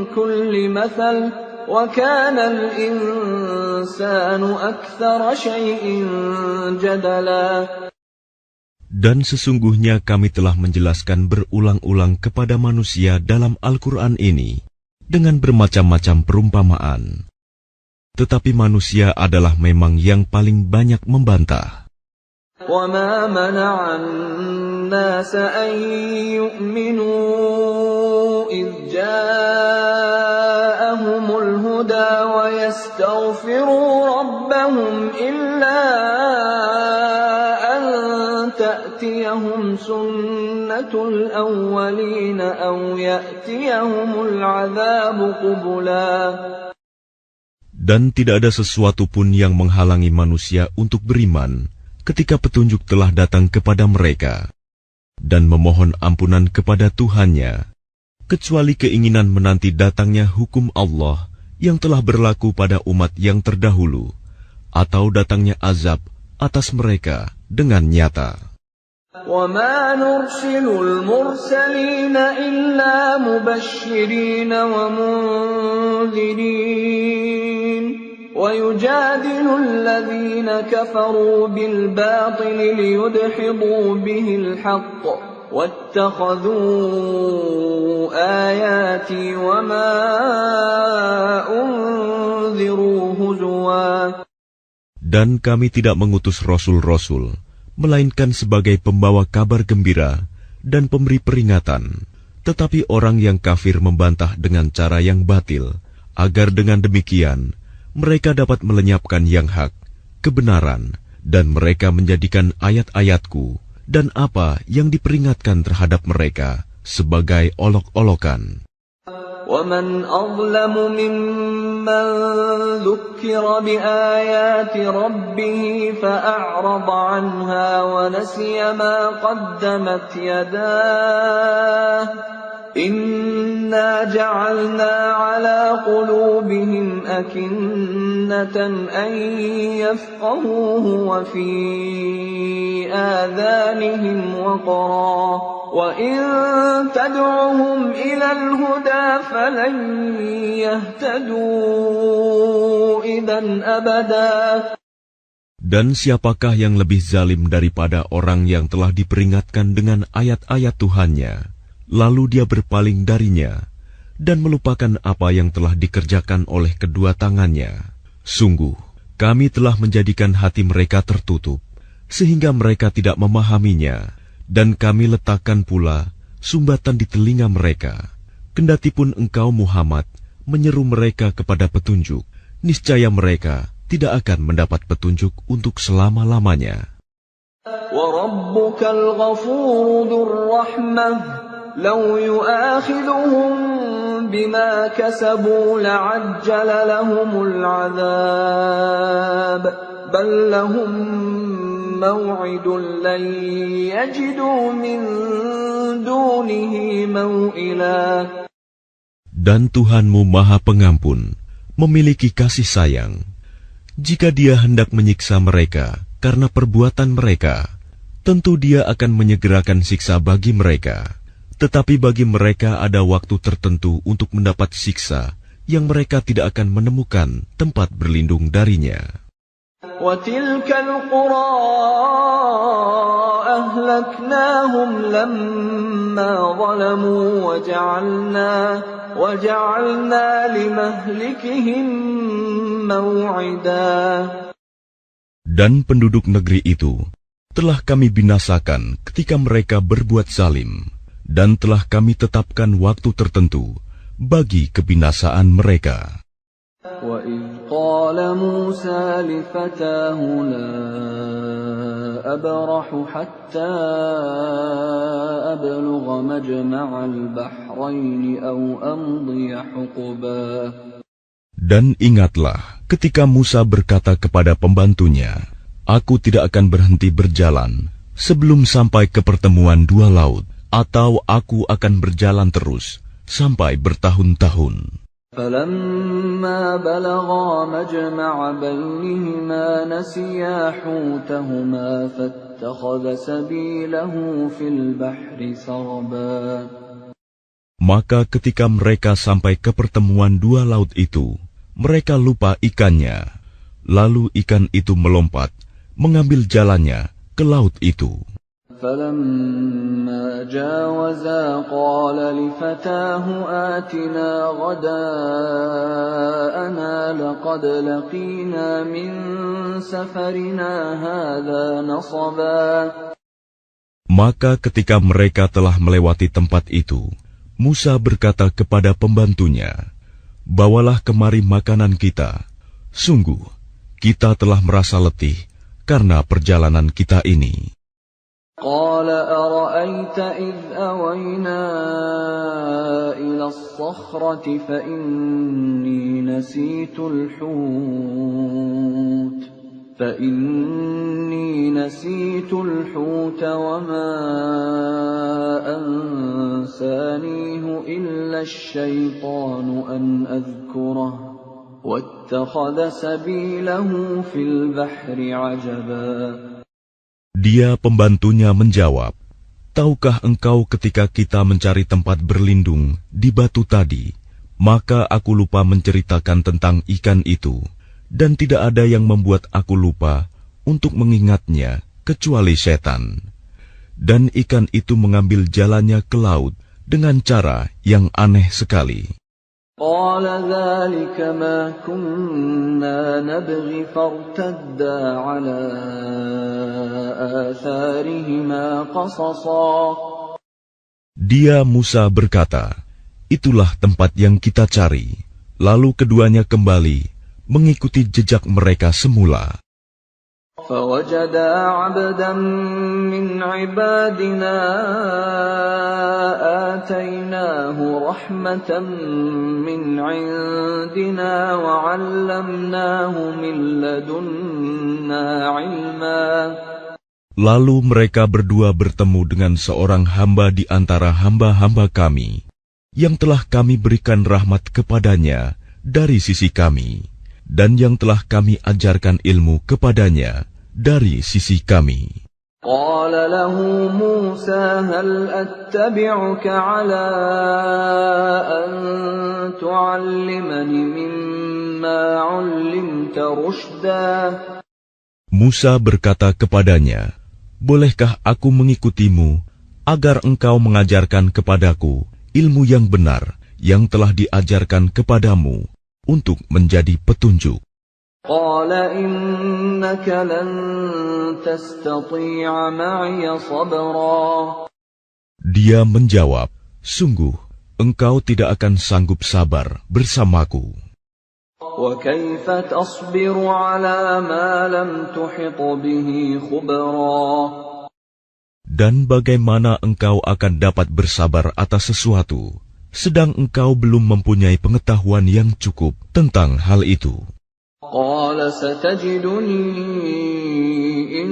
كُلِّ مَثَلٍ وَكَانَ الْإِنسَانُ أَكْثَرَ شَيْءٍ جَدَلًا. Dan sesungguhnya kami telah menjelaskan berulang-ulang kepada manusia dalam Al-Quran ini dengan bermacam-macam perumpamaan. Tetapi manusia adalah memang yang paling banyak membantah. وَمَا مَنَعَ النَّاسَ أَن يُؤْمِنُوا إِذْ جَاءَهُمُ الْهُدَى وَيَسْتَغْفِرُوا رَبَّهُمْ إِلَّا أَن تَأْتِيَهُمْ سُنَّةُ الْأَوَّلِينَ أَوْ يَأْتِيَهُمُ الْعَذَابُ قُبُلًا. Dan tidak ada sesuatu pun yang menghalangi manusia untuk beriman ketika petunjuk telah datang kepada mereka dan memohon ampunan kepada Tuhannya, kecuali keinginan menanti datangnya hukum Allah yang telah berlaku pada umat yang terdahulu, atau datangnya azab atas mereka dengan nyata. وَمَا نُرْسِلُ الْمُرْسَلِينَ إِلَّا مُبَشِّرِينَ وَمُنذِرِينَ وَيُجَادِلُ الَّذِينَ كَفَرُوا بِالْبَاطِلِ لِيُدْحِضُوا بِهِ الْحَقَّ وَاتَّخَذُوا آيَاتِي وَمَا أُنذِرُوا هُزُوًا. Dan kami tidak mengutus rasul-rasul, melainkan sebagai pembawa kabar gembira dan pemberi peringatan. Tetapi orang yang kafir membantah dengan cara yang batil, agar dengan demikian mereka dapat melenyapkan yang hak, kebenaran, dan mereka menjadikan ayat-ayatku dan apa yang diperingatkan terhadap mereka sebagai olok-olokan. وَمَنْ أَظْلَمُ مِمَّنْ ذُكِّرَ بِآيَاتِ رَبِّهِ فَأَعْرَضَ عَنْهَا وَنَسِيَ مَا قَدَّمَتْ يَدَاهُ إِنَّا جَعَلْنَا عَلَى قُلُوبِهِمْ أَكِنَّةً أَنْ يَفْقَهُوهُ وَفِي آذَانِهِمْ وَقْرًا وَإِنْ تَدْعُهُمْ إِلَى الْهُدَى فَلَنْ يَهْتَدُوا إِذًا أَبَدًا. Dan siapakah yang lebih zalim daripada orang yang telah diperingatkan dengan ayat-ayat Tuhannya, lalu dia berpaling darinya dan melupakan apa yang telah dikerjakan oleh kedua tangannya? Sungguh, kami telah menjadikan hati mereka tertutup, sehingga mereka tidak memahaminya, dan kami letakkan pula sumbatan di telinga mereka. Kendatipun engkau Muhammad menyeru mereka kepada petunjuk, niscaya mereka tidak akan mendapat petunjuk untuk selama-lamanya. وَرَبُّكَ الْغَفُورُ ذُو الرَّحْمَةِ لَوْ يُؤَاخِذُهُم بِمَا كَسَبُوا لَعَجَّلَ لَهُمُ الْعَذَابَ بَل لَّهُم مَّوْعِدٌ لَّن يَجِدُوا مِن دُونِهِ مَوْئِلًا. Dan Tuhanmu Maha Pengampun, memiliki kasih sayang. Jika Dia hendak menyiksa mereka karena perbuatan mereka, tentu Dia akan menyegerakan siksa bagi mereka. Tetapi bagi mereka ada waktu tertentu untuk mendapat siksa yang mereka tidak akan menemukan tempat berlindung darinya. وَتِلْكَ الْقُرَىٰ أَهْلَكْنَاهُمْ لَمَّا ظَلَمُوا وَجَعَلْنَا لِمَهْلِكِهِم مَّوْعِدًا. Dan penduduk negeri itu telah kami binasakan ketika mereka berbuat zalim, dan telah kami tetapkan waktu tertentu bagi kebinasaan mereka. وَإِذْ قَالَ مُوسَى لِفَتَاهُ لَا أَبْرَحُ حَتَّى أَبْلُغَ مَجْمَعَ الْبَحْرَيْنِ أَوْ أَمْضِيَ حُقُبًا. Dan ingatlah ketika Musa berkata kepada pembantunya, "Aku tidak akan berhenti berjalan sebelum sampai ke pertemuan dua laut, atau aku akan berjalan terus sampai bertahun-tahun." فَلَمَّا بَلَغَا مَجْمَعَ بَيْنِهِمَا نَسِيَا حُوتَهُمَا فَاتَّخَذَ سَبِيلَهُ فِي الْبَحْرِ سَرَبًا. Maka ketika mereka sampai ke pertemuan dua laut itu, mereka lupa ikannya. Lalu ikan itu melompat, mengambil jalannya ke laut itu. فَلَمَّا جَاوَزَا قَالَ لِفَتَاهُ آتِنَا غَدَاءَنَا لَقَدْ لَقِينَا مِنْ سَفَرِنَا هَذَا نَصَبًا. Maka ketika mereka telah melewati tempat itu, Musa berkata kepada pembantunya, "Bawalah kemari makanan kita. Sungguh, kita telah merasa letih karena perjalanan kita ini." قال أرأيت إذ أوينا إلى الصخرة فإني نسيت الحوت وما أنسانيه إلا الشيطان أن أذكره واتخذ سبيله في البحر عجبا. Dia pembantunya menjawab, "Tahukah engkau ketika kita mencari tempat berlindung di batu tadi, maka aku lupa menceritakan tentang ikan itu, dan tidak ada yang membuat aku lupa untuk mengingatnya kecuali setan. Dan ikan itu mengambil jalannya ke laut dengan cara yang aneh sekali." قال ذلك ما كنا نبغي فارتدا على آثارهما قصصا. Dia Musa berkata, "Itulah tempat yang kita cari." Lalu keduanya kembali mengikuti jejak mereka semula. فوجدا عبدا من عبادنا آتيناه رحمة من عندنا وعلمناه من لدنا علما. Lalu mereka berdua bertemu dengan seorang hamba di antara hamba-hamba kami, yang telah kami berikan rahmat kepadanya dari sisi kami, dan yang telah kami ajarkan ilmu kepadanya dari sisi kami. قال له موسى هل أتبعك على أن تعلمني مما علمت رشدا. Musa berkata kepadanya, "Bolehkah aku mengikutimu agar engkau mengajarkan kepadaku ilmu yang benar yang telah diajarkan kepadamu untuk menjadi petunjuk?" قال إنك لن تستطيع معي صبرا. Dia menjawab, "Sungguh, engkau tidak akan sanggup sabar bersamaku. وكيف تصبر على ما لم تحط به خبرا. Dan bagaimana engkau akan dapat bersabar atas sesuatu, sedang engkau belum mempunyai pengetahuan yang cukup tentang hal itu?" قال ستجدني إن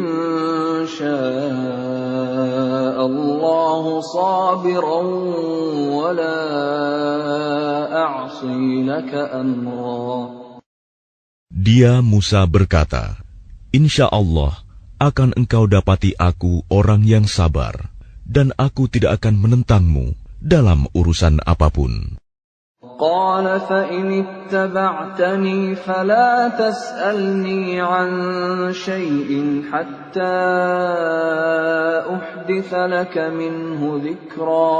شاء الله صابرا ولا أعصي لك أمرا. Dia Musa berkata, "Insya Allah akan engkau dapati aku orang yang sabar, dan aku tidak akan menentangmu dalam urusan apapun." قال فإن اتبعتني فلا تسألني عن شيء حتى أحدث لك منه ذكرا.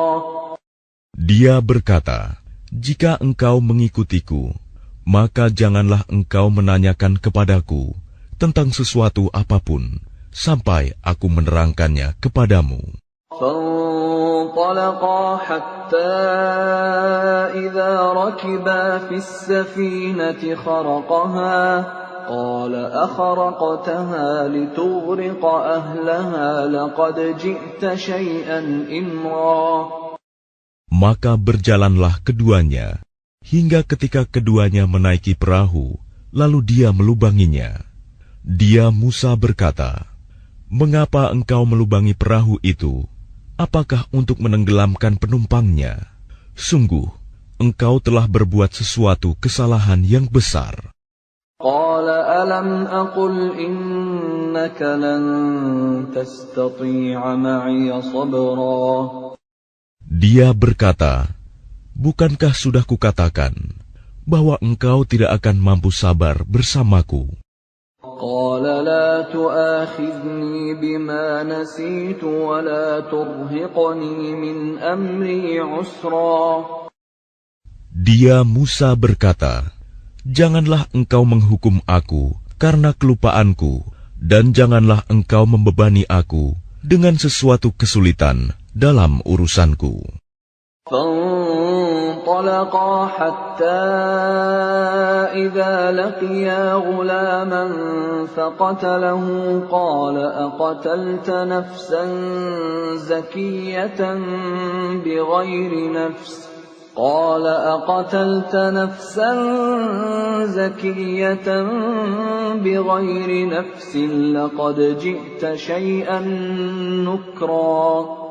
Dia berkata, "Jika engkau mengikutiku, maka janganlah engkau menanyakan kepadaku tentang sesuatu apapun, sampai aku menerangkannya kepadamu." فانطلقا حتى إذا ركبا في السفينة خرقها قال أخرقتها لتغرق أهلها لقد جئت شيئا إمرا. Maka berjalanlah keduanya, hingga ketika keduanya menaiki perahu, lalu dia melubanginya. Dia Musa berkata, "Mengapa engkau melubangi perahu itu? Apakah untuk menenggelamkan penumpangnya? Sungguh, engkau telah berbuat sesuatu kesalahan yang besar." قال ألم أقل إنك لن تستطيع معي صبرا. Dia berkata, "Bukankah sudah kukatakan bahwa engkau tidak akan mampu sabar bersamaku?" قال لا تؤاخذني بما نسيت ولا ترهقني من أمري عسرا. Dia Musa berkata, "Janganlah engkau menghukum aku karena kelupaanku, dan janganlah engkau membebani aku dengan sesuatu kesulitan dalam urusanku." فانطلقا حتى إذا لقيا غلاما فقتله قال أقتلت نفسا زكية بغير نفس لقد جئت شيئا نكرا.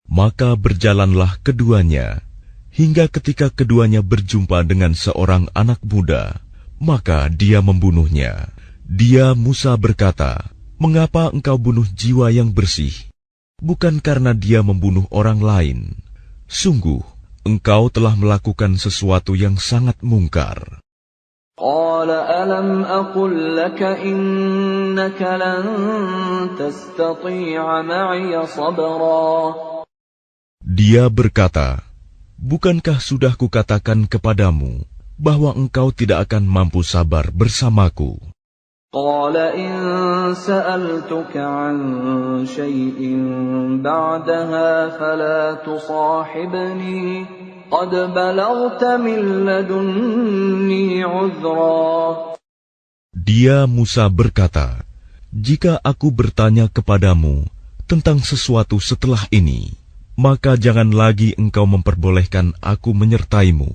Maka berjalanlah keduanya, hingga ketika keduanya berjumpa dengan seorang anak muda, maka dia membunuhnya. Dia Musa berkata, "Mengapa engkau bunuh jiwa yang bersih? Bukan karena dia membunuh orang lain. Sungguh, engkau telah melakukan sesuatu yang sangat mungkar." قال ألم أقل لك إنك لن تستطيع معي صبرا. Dia berkata, "Bukankah sudah kukatakan kepadamu bahwa engkau tidak akan mampu sabar bersamaku?" قال إن سألتك عن شيء بعدها فلا تصاحبني قد بلغت من لدني عذرا. Dia Musa berkata, "Jika aku bertanya kepadamu tentang sesuatu setelah ini, maka jangan lagi engkau memperbolehkan aku menyertaimu.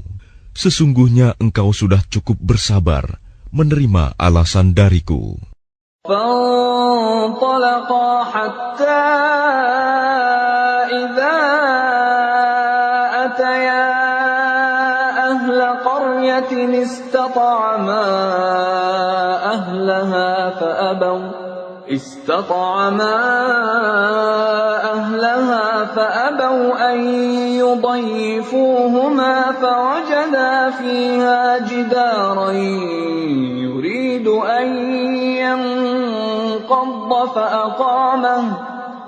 Sesungguhnya engkau sudah cukup bersabar menerima alasan dariku." فانطلقا حتى إذا أتيا أهل قرية استطعما أهلها فأبوا أن يضيفوهما فوجدا فيها جدارا يريد أن ينقض فأقامه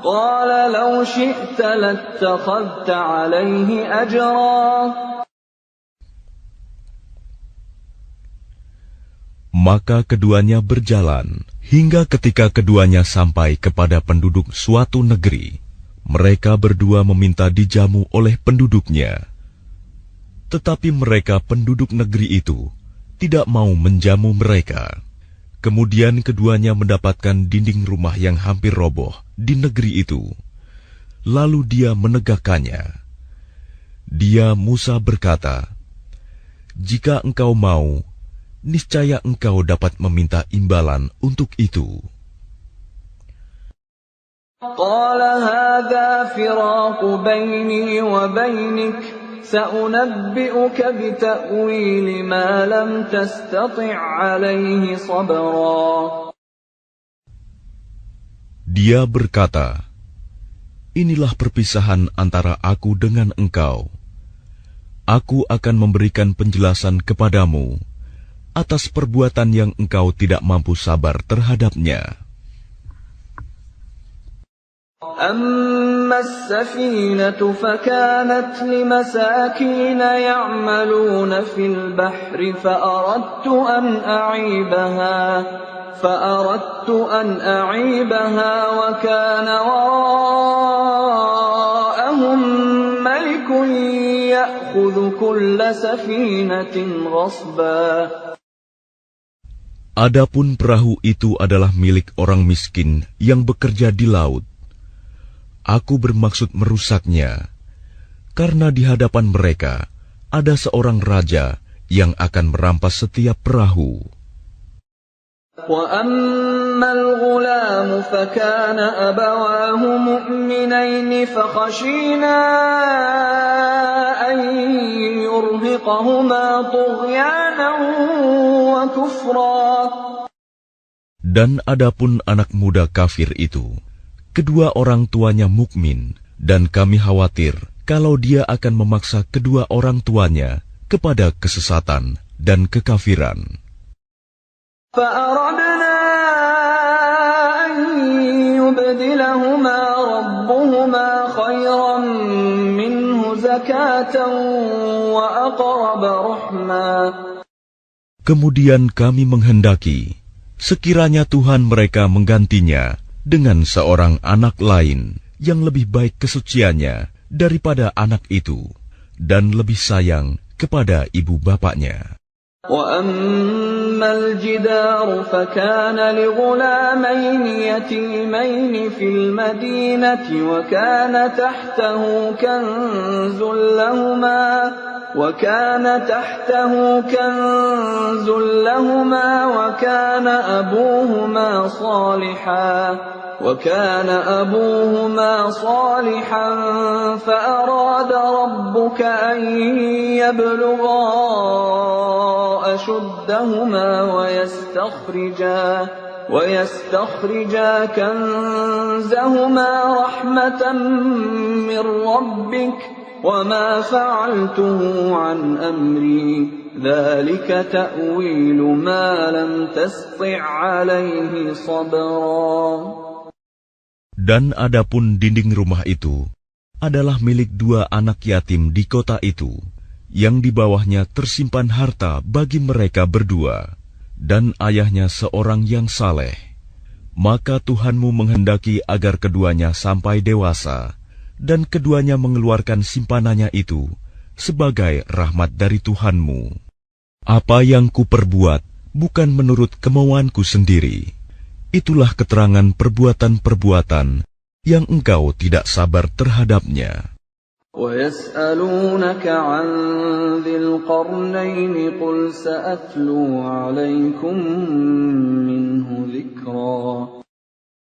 قال لو شئت لاتخذت عليه أجرا. Maka keduanya berjalan, hingga ketika keduanya sampai kepada penduduk suatu negeri. Mereka berdua meminta dijamu oleh penduduknya. Tetapi mereka penduduk negeri itu tidak mau menjamu mereka. Kemudian keduanya mendapatkan dinding rumah yang hampir roboh di negeri itu. Lalu dia menegakkannya. Dia Musa berkata, "Jika engkau mau, niscaya engkau dapat meminta imbalan untuk itu." قال هذا فراق بيني وبينك سأنبئك بتأويل ما لم تستطع عليه صبرا. Dia berkata, "Inilah perpisahan antara aku dengan engkau. Aku akan memberikan penjelasan kepadamu atas perbuatan yang engkau tidak mampu sabar terhadapnya. أما السفينة فكانت لمساكين يعملون في البحر فأردت أن أعيبها وكان وراءهم ملك يأخذ كل سفينة غصبا. Adapun perahu itu adalah milik orang miskin yang bekerja di laut. Aku bermaksud merusaknya, karena di hadapan mereka ada seorang raja yang akan merampas setiap perahu. وَأَمَّا الْغُلَامُ فَكَانَ أَبَوَاهُ مُؤْمِنَيْنِ فَخَشِينَا أَن يُرْهِقَهُمَا طُغْيَانًا وَكُفْرًا. Dan adapun anak muda kafir itu, kedua orang tuanya mukmin, dan kami khawatir kalau dia akan memaksa kedua orang tuanya kepada kesesatan dan kekafiran. فَأَرَدْنَا أَن يُبْدِلَهُمَا رَبُّهُمَا خَيْرًا مِّنْهُ زَكَاةً وَأَقْرَبَ رَحْمًا. Kemudian kami menghendaki, sekiranya Tuhan mereka menggantinya dengan seorang anak lain yang lebih baik kesuciannya daripada anak itu, dan lebih sayang kepada ibu bapaknya. وَأَمَّا الْجِدَارُ فَكَانَ لِغُلَامَيْنِ يَتِيمَيْنِ فِي الْمَدِينَةِ وَكَانَ تَحْتَهُ كَنزٌ لَّهُمَا وَكَانَ أَبُوهُمَا صَالِحًا فَأَرَادَ رَبُّكَ أَن يَبْلُغَا أَشُدَّهُمَا وَيَسْتَخْرِجَا كَنزَهُمَا رَحْمَةً مِّن رَّبِّكَ وَمَا فَعَلْتُهُ عَنْ أَمْرِي ذَلِكَ تَأْوِيلُ مَا لَمْ تَسْطِع عَلَيْهِ صَبْرًا. Dan adapun dinding rumah itu adalah milik dua anak yatim di kota itu, yang di bawahnya tersimpan harta bagi mereka berdua, dan ayahnya seorang yang saleh. Maka Tuhanmu menghendaki agar keduanya sampai dewasa, dan keduanya mengeluarkan simpanannya itu sebagai rahmat dari Tuhanmu. Apa yang kuperbuat bukan menurut kemauanku sendiri. Itulah keterangan perbuatan-perbuatan yang engkau tidak sabar terhadapnya. وَيَسْأَلُونَكَ عَنْ ذِي الْقَرْنَيْنِ قُلْ سَأَتْلُو عَلَيْكُمْ مِنْهُ ذِكْرًا.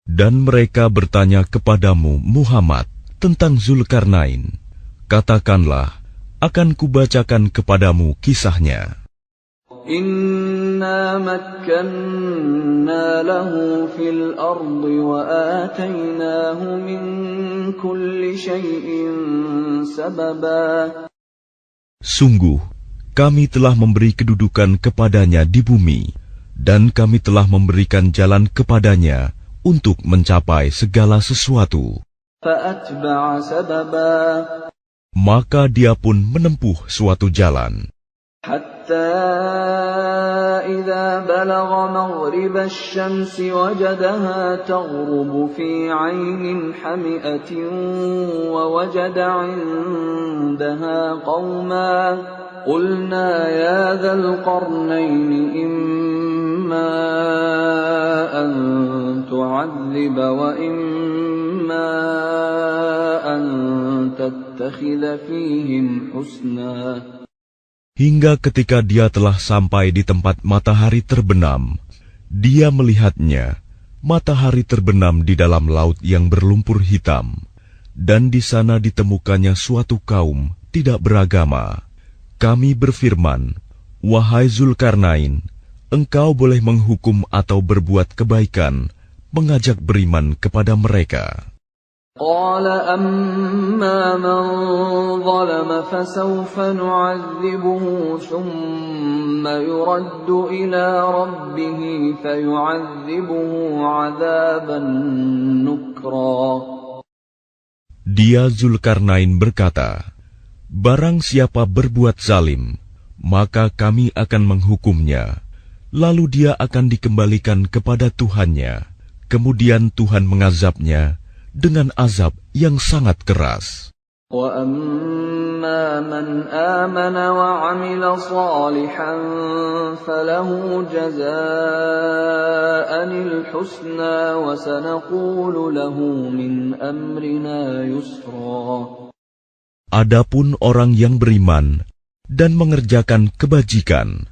Dan mereka bertanya kepadamu, Muhammad, tentang Zulkarnain. Katakanlah, akan kubacakan kepadamu kisahnya. إِنَّا مَكَّنَّا لَهُ فِي الْأَرْضِ وَآتَيْنَاهُ مِنْ كُلِّ شَيْءٍ سَبَبًا. Sungguh, kami telah memberi kedudukan kepadanya di bumi, dan kami telah memberikan jalan kepadanya untuk mencapai segala sesuatu. فَأَتْبَعَ سَبَبًا. Maka dia pun menempuh suatu jalan. حتى إذا بلغ مغرب الشمس وجدها تغرب في عين حمئة ووجد عندها قوما قلنا يا ذا القرنين إما أن تعذب وإما أن تتخذ فيهم حسنا. Hingga ketika dia telah sampai di tempat matahari terbenam, dia melihatnya, matahari terbenam di dalam laut yang berlumpur hitam, dan di sana ditemukannya suatu kaum tidak beragama. Kami berfirman, wahai Zulkarnain, engkau boleh menghukum atau berbuat kebaikan, mengajak beriman kepada mereka. قال أما من ظلم فسوف نعذبه ثم يرد إلى ربه فيعذبه عذابا نكرا. Dia Zulkarnain berkata, barang siapa berbuat zalim, maka kami akan menghukumnya, lalu dia akan dikembalikan kepada Tuhannya, kemudian Tuhan mengazabnya dengan azab yang sangat keras. وَأَمَّا مَنْ آمَنَ وَعَمِلَ صَالِحًا فَلَهُ جَزَاءً الْحُسْنَى وَسَنَقُولُ لَهُ مِنْ أَمْرِنَا يُسْرًا. Adapun orang yang beriman dan mengerjakan kebajikan,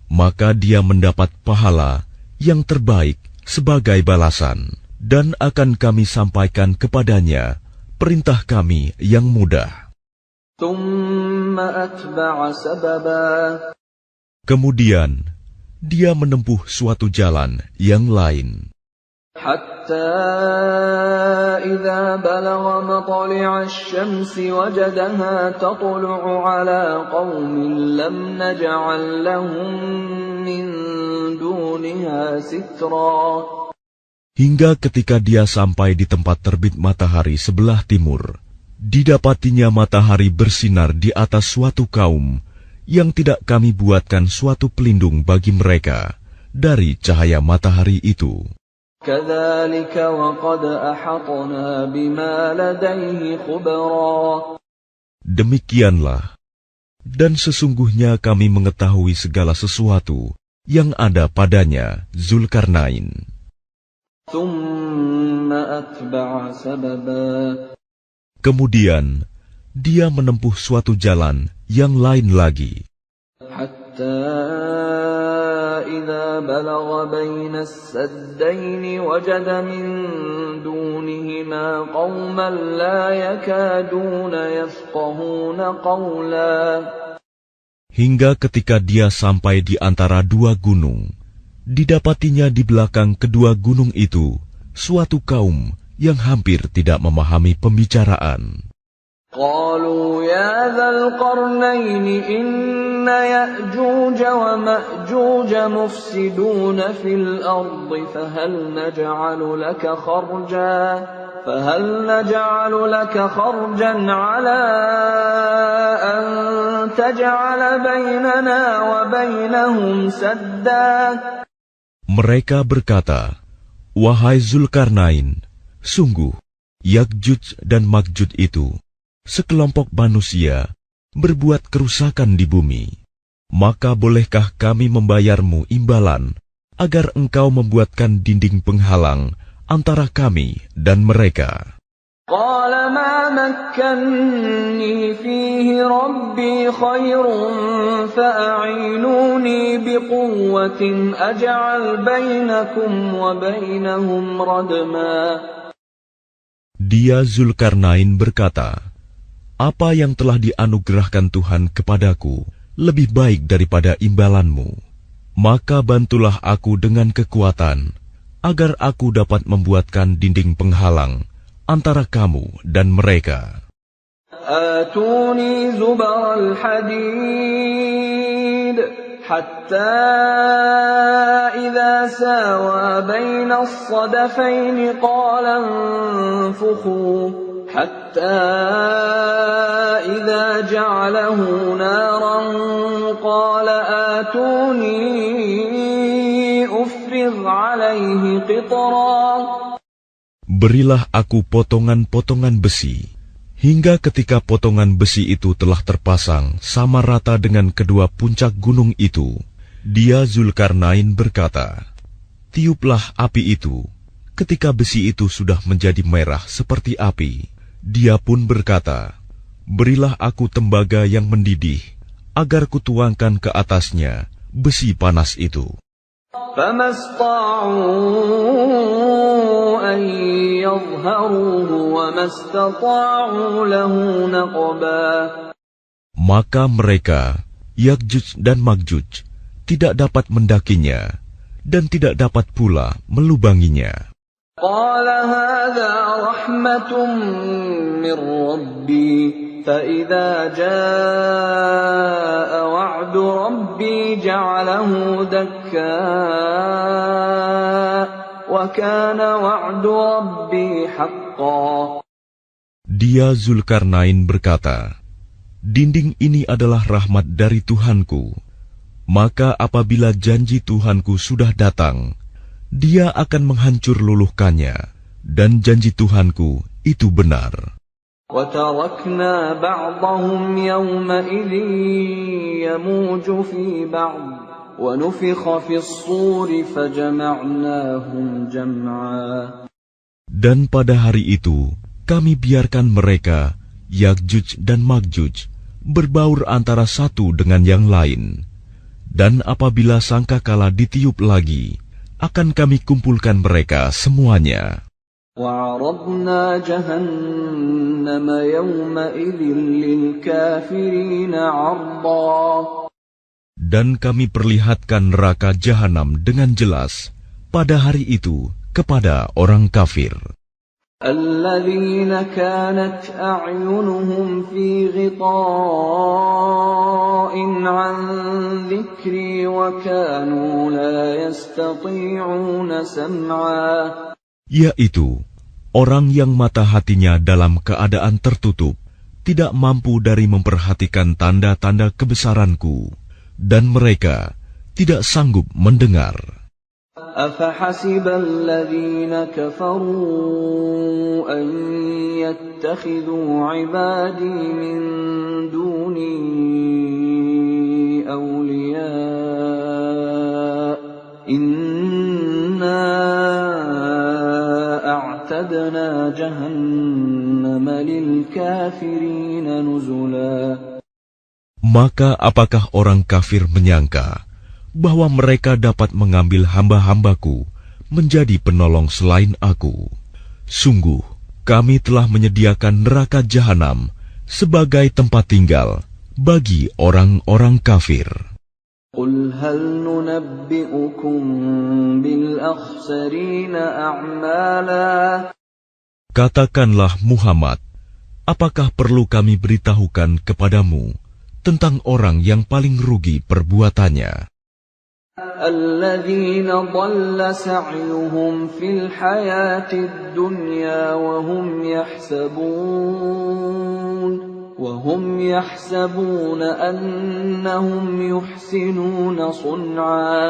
maka dia mendapat pahala yang terbaik sebagai balasan, dan akan kami sampaikan kepadanya perintah kami yang mudah. Kemudian dia menempuh suatu jalan yang lain. حتى إذا بلغ مطلع الشمس وجدها تطلع على قوم لم نجعل لهم من دونها سترا. Hingga ketika dia sampai di tempat terbit matahari sebelah timur, didapatinya matahari bersinar di atas suatu kaum yang tidak kami buatkan suatu pelindung bagi mereka dari cahaya matahari itu. كذلك وقد أحطنا بما لديه خبرا. Demikianlah, dan sesungguhnya kami mengetahui segala sesuatu yang ada padanya, Zulkarnain. ثم أتبع سببا. Kemudian dia menempuh suatu jalan yang lain lagi. حتى إذا بلغ بين السدين وجد من دونهما قوما لا يكادون يفقهون قولا. Hingga ketika dia sampai di antara dua gunung, didapatinya di belakang kedua gunung itu suatu kaum yang hampir tidak memahami pembicaraan. قالوا يا ذا القرنين إن يأجوج ومأجوج مفسدون في الأرض فهل نجعل لك خرجا على أن تجعل بيننا وبينهم سدا. Mereka berkata, wahai Zulkarnain, sungguh Ya'juj dan Ma'juj itu sekelompok manusia berbuat kerusakan di bumi. Maka bolehkah kami membayarmu imbalan agar engkau membuatkan dinding penghalang antara kami dan mereka? قال ما مكني فيه ربي خير فأعينوني بقوة أجعل بينكم وبينهم ردما. Dia Zulkarnain berkata, apa yang telah dianugerahkan Tuhan kepadaku lebih baik daripada imbalanmu. Maka bantulah aku dengan kekuatan, agar aku dapat membuatkan dinding penghalang antara kamu dan mereka. Atuni zubar al-hadid, hatta idza sawa baina as-sadafayn qala anfukhu. حتى إذا جعله نارا قال آتوني أفرغ عليه قطرا. Berilah aku potongan-potongan besi, hingga ketika potongan besi itu telah terpasang sama rata dengan kedua puncak gunung itu, dia Zulkarnain berkata, tiuplah api itu. Ketika besi itu sudah menjadi merah seperti api, dia pun berkata, berilah aku tembaga yang mendidih, agar kutuangkan ke atasnya besi panas itu. Maka mereka, Ya'juj dan Ma'juj, tidak dapat mendakinya, dan tidak dapat pula melubanginya. قال هذا رحمة من ربي فإذا جاء وعد ربي جعله دكاء وكان وعد ربي حقا. Dia Zulkarnain berkata, "Dinding ini adalah rahmat dari Tuhanku. Maka apabila janji Tuhanku sudah datang, dia akan menghancur luluhkannya, dan janji Tuhanku itu benar." وَتَرَكْنَا بَعْضَهُمْ يَوْمَئِذٍ يَمُوجُ فِي بَعْضٍ وَنُفِخَ فِي الصُّورِ فَجَمَعْنَاهُمْ جَمْعًا. Dan pada hari itu, kami biarkan mereka, Yakjuj dan Makjuj, berbaur antara satu dengan yang lain. Dan apabila sangkakala ditiup lagi, akan kami kumpulkan mereka semuanya. وَعَرَضْنَا جَهَنَّمَ يَوْمَئِذٍ لِلْكَافِرِينَ عَرْضًا. Dan kami perlihatkan neraka Jahanam dengan jelas pada hari itu kepada orang kafir. الَّذِينَ كَانَتْ أَعْيُنُهُمْ فِي غِطَاءٍ عَنْ ذِكْرِي وَكَانُوا لَا يَسْتَطِيعُونَ سَمْعًا. Yaitu orang yang mata hatinya dalam keadaan tertutup, tidak mampu dari memperhatikan tanda-tanda kebesaranku, dan mereka tidak sanggup mendengar. أَفَحَسِبَ الَّذِينَ كَفَرُوا أَن يَتَّخِذُوا عِبَادِي مِن دُونِي أَوْلِيَاءَ إِنَّا أَعْتَدْنَا جَهَنَّمَ لِلْكَافِرِينَ نُزُلًا. Maka apakah orang kafir menyangka bahwa mereka dapat mengambil hamba-hambaku menjadi penolong selain aku? Sungguh, kami telah menyediakan neraka Jahanam sebagai tempat tinggal bagi orang-orang kafir. قُلْ هَلْ نُنَبِّئُكُمْ بِالْأَخْسَرِينَ أَعْمَالًا. Katakanlah Muhammad, apakah perlu kami beritahukan kepadamu tentang orang yang paling rugi perbuatannya? الَّذِينَ ضَلَّ سَعْيُهُمْ فِي الْحَيَاةِ الدُّنْيَا وَهُمْ يَحْسَبُونَ أَنَّهُمْ يُحْسِنُونَ صُنْعًا.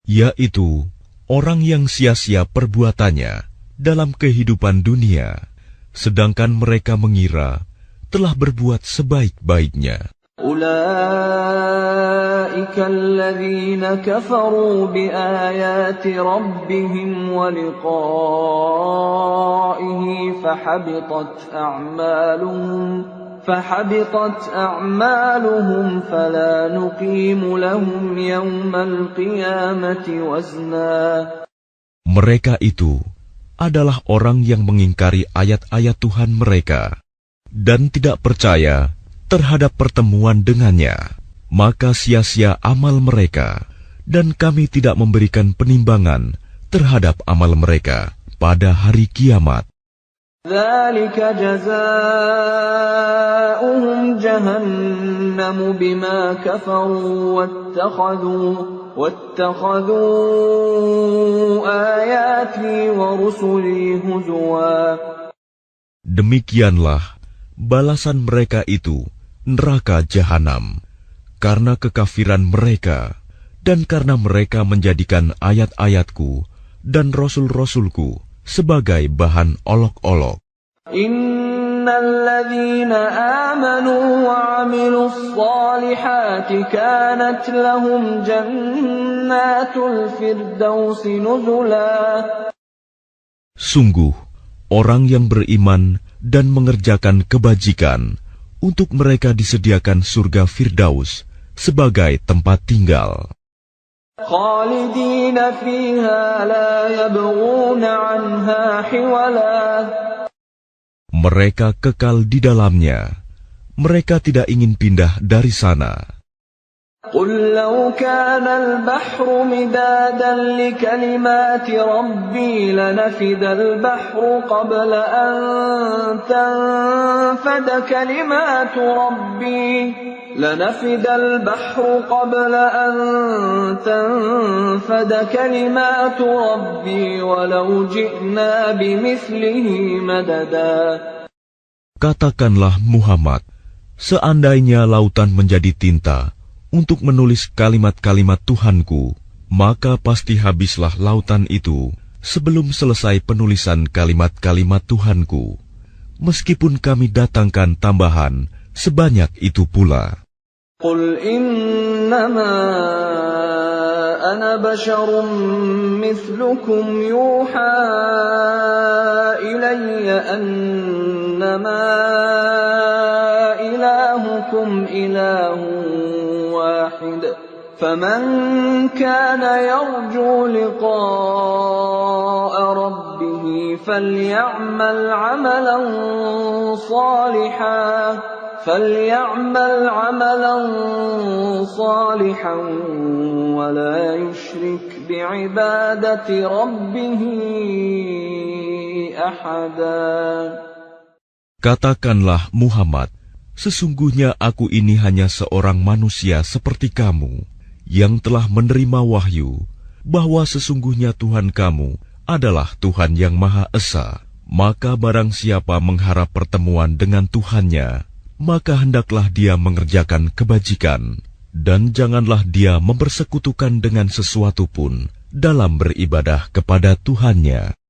Yaitu orang yang sia-sia perbuatannya dalam kehidupan dunia, sedangkan mereka mengira telah berbuat sebaik-baiknya. أُولَئِكَ الَّذِينَ كَفَرُوا بِآيَاتِ رَبِّهِمْ وَلِقَائِهِ فَحَبِطَتْ أَعْمَالُهُمْ فَلَا نُقِيمُ لَهُمْ يَوْمَ الْقِيَامَةِ وَزْنًا. Mereka itu adalah orang yang mengingkari ayat-ayat Tuhan mereka dan tidak percaya terhadap pertemuan dengannya, maka sia-sia amal mereka, dan kami tidak memberikan penimbangan terhadap amal mereka pada hari kiamat. ذَلِكَ جَزَاؤُهُمْ جَهَنَّمُ بِمَا كَفَرُوا وَاتَّخَذُوا آيَاتِي وَرُسُلِي هُزُوًا. Demikianlah balasan mereka itu neraka Jahanam, karena kekafiran mereka dan karena mereka menjadikan ayat-ayatku dan rasul-rasulku sebagai bahan olok-olok. Innal ladzina amanu wa 'amilus shalihati kanat lahum jannatul firdausi nuzula. Sungguh, orang yang beriman dan mengerjakan kebajikan, untuk mereka disediakan surga Firdaus sebagai tempat tinggal. Khalidina fiha la yabghuna 'anha hiwala. Mereka kekal di dalamnya. Mereka tidak ingin pindah dari sana. قل لو كان البحر مدادا لكلمات ربي لنفد البحر قبل أن تنفد كلمات ربي ولو جئنا بمثله مددا. Katakanlah Muhammad, seandainya lautan menjadi tinta untuk menulis kalimat-kalimat Tuhanku, maka pasti habislah lautan itu sebelum selesai penulisan kalimat-kalimat Tuhanku, meskipun kami datangkan tambahan sebanyak itu pula. Qul innama ana basyarum mithlukum yuha ilayya annama ilahukum ilahun واحد فمن كان يرجو لقاء ربه فليعمل عملا صالحا ولا يشرك بعبادة ربه أحدا. Katakanlah Muhammad, sesungguhnya aku ini hanya seorang manusia seperti kamu, yang telah menerima wahyu, bahwa sesungguhnya Tuhan kamu adalah Tuhan yang Maha Esa. Maka barang siapa mengharap pertemuan dengan Tuhannya, maka hendaklah dia mengerjakan kebajikan, dan janganlah dia mempersekutukan dengan sesuatu pun dalam beribadah kepada Tuhannya.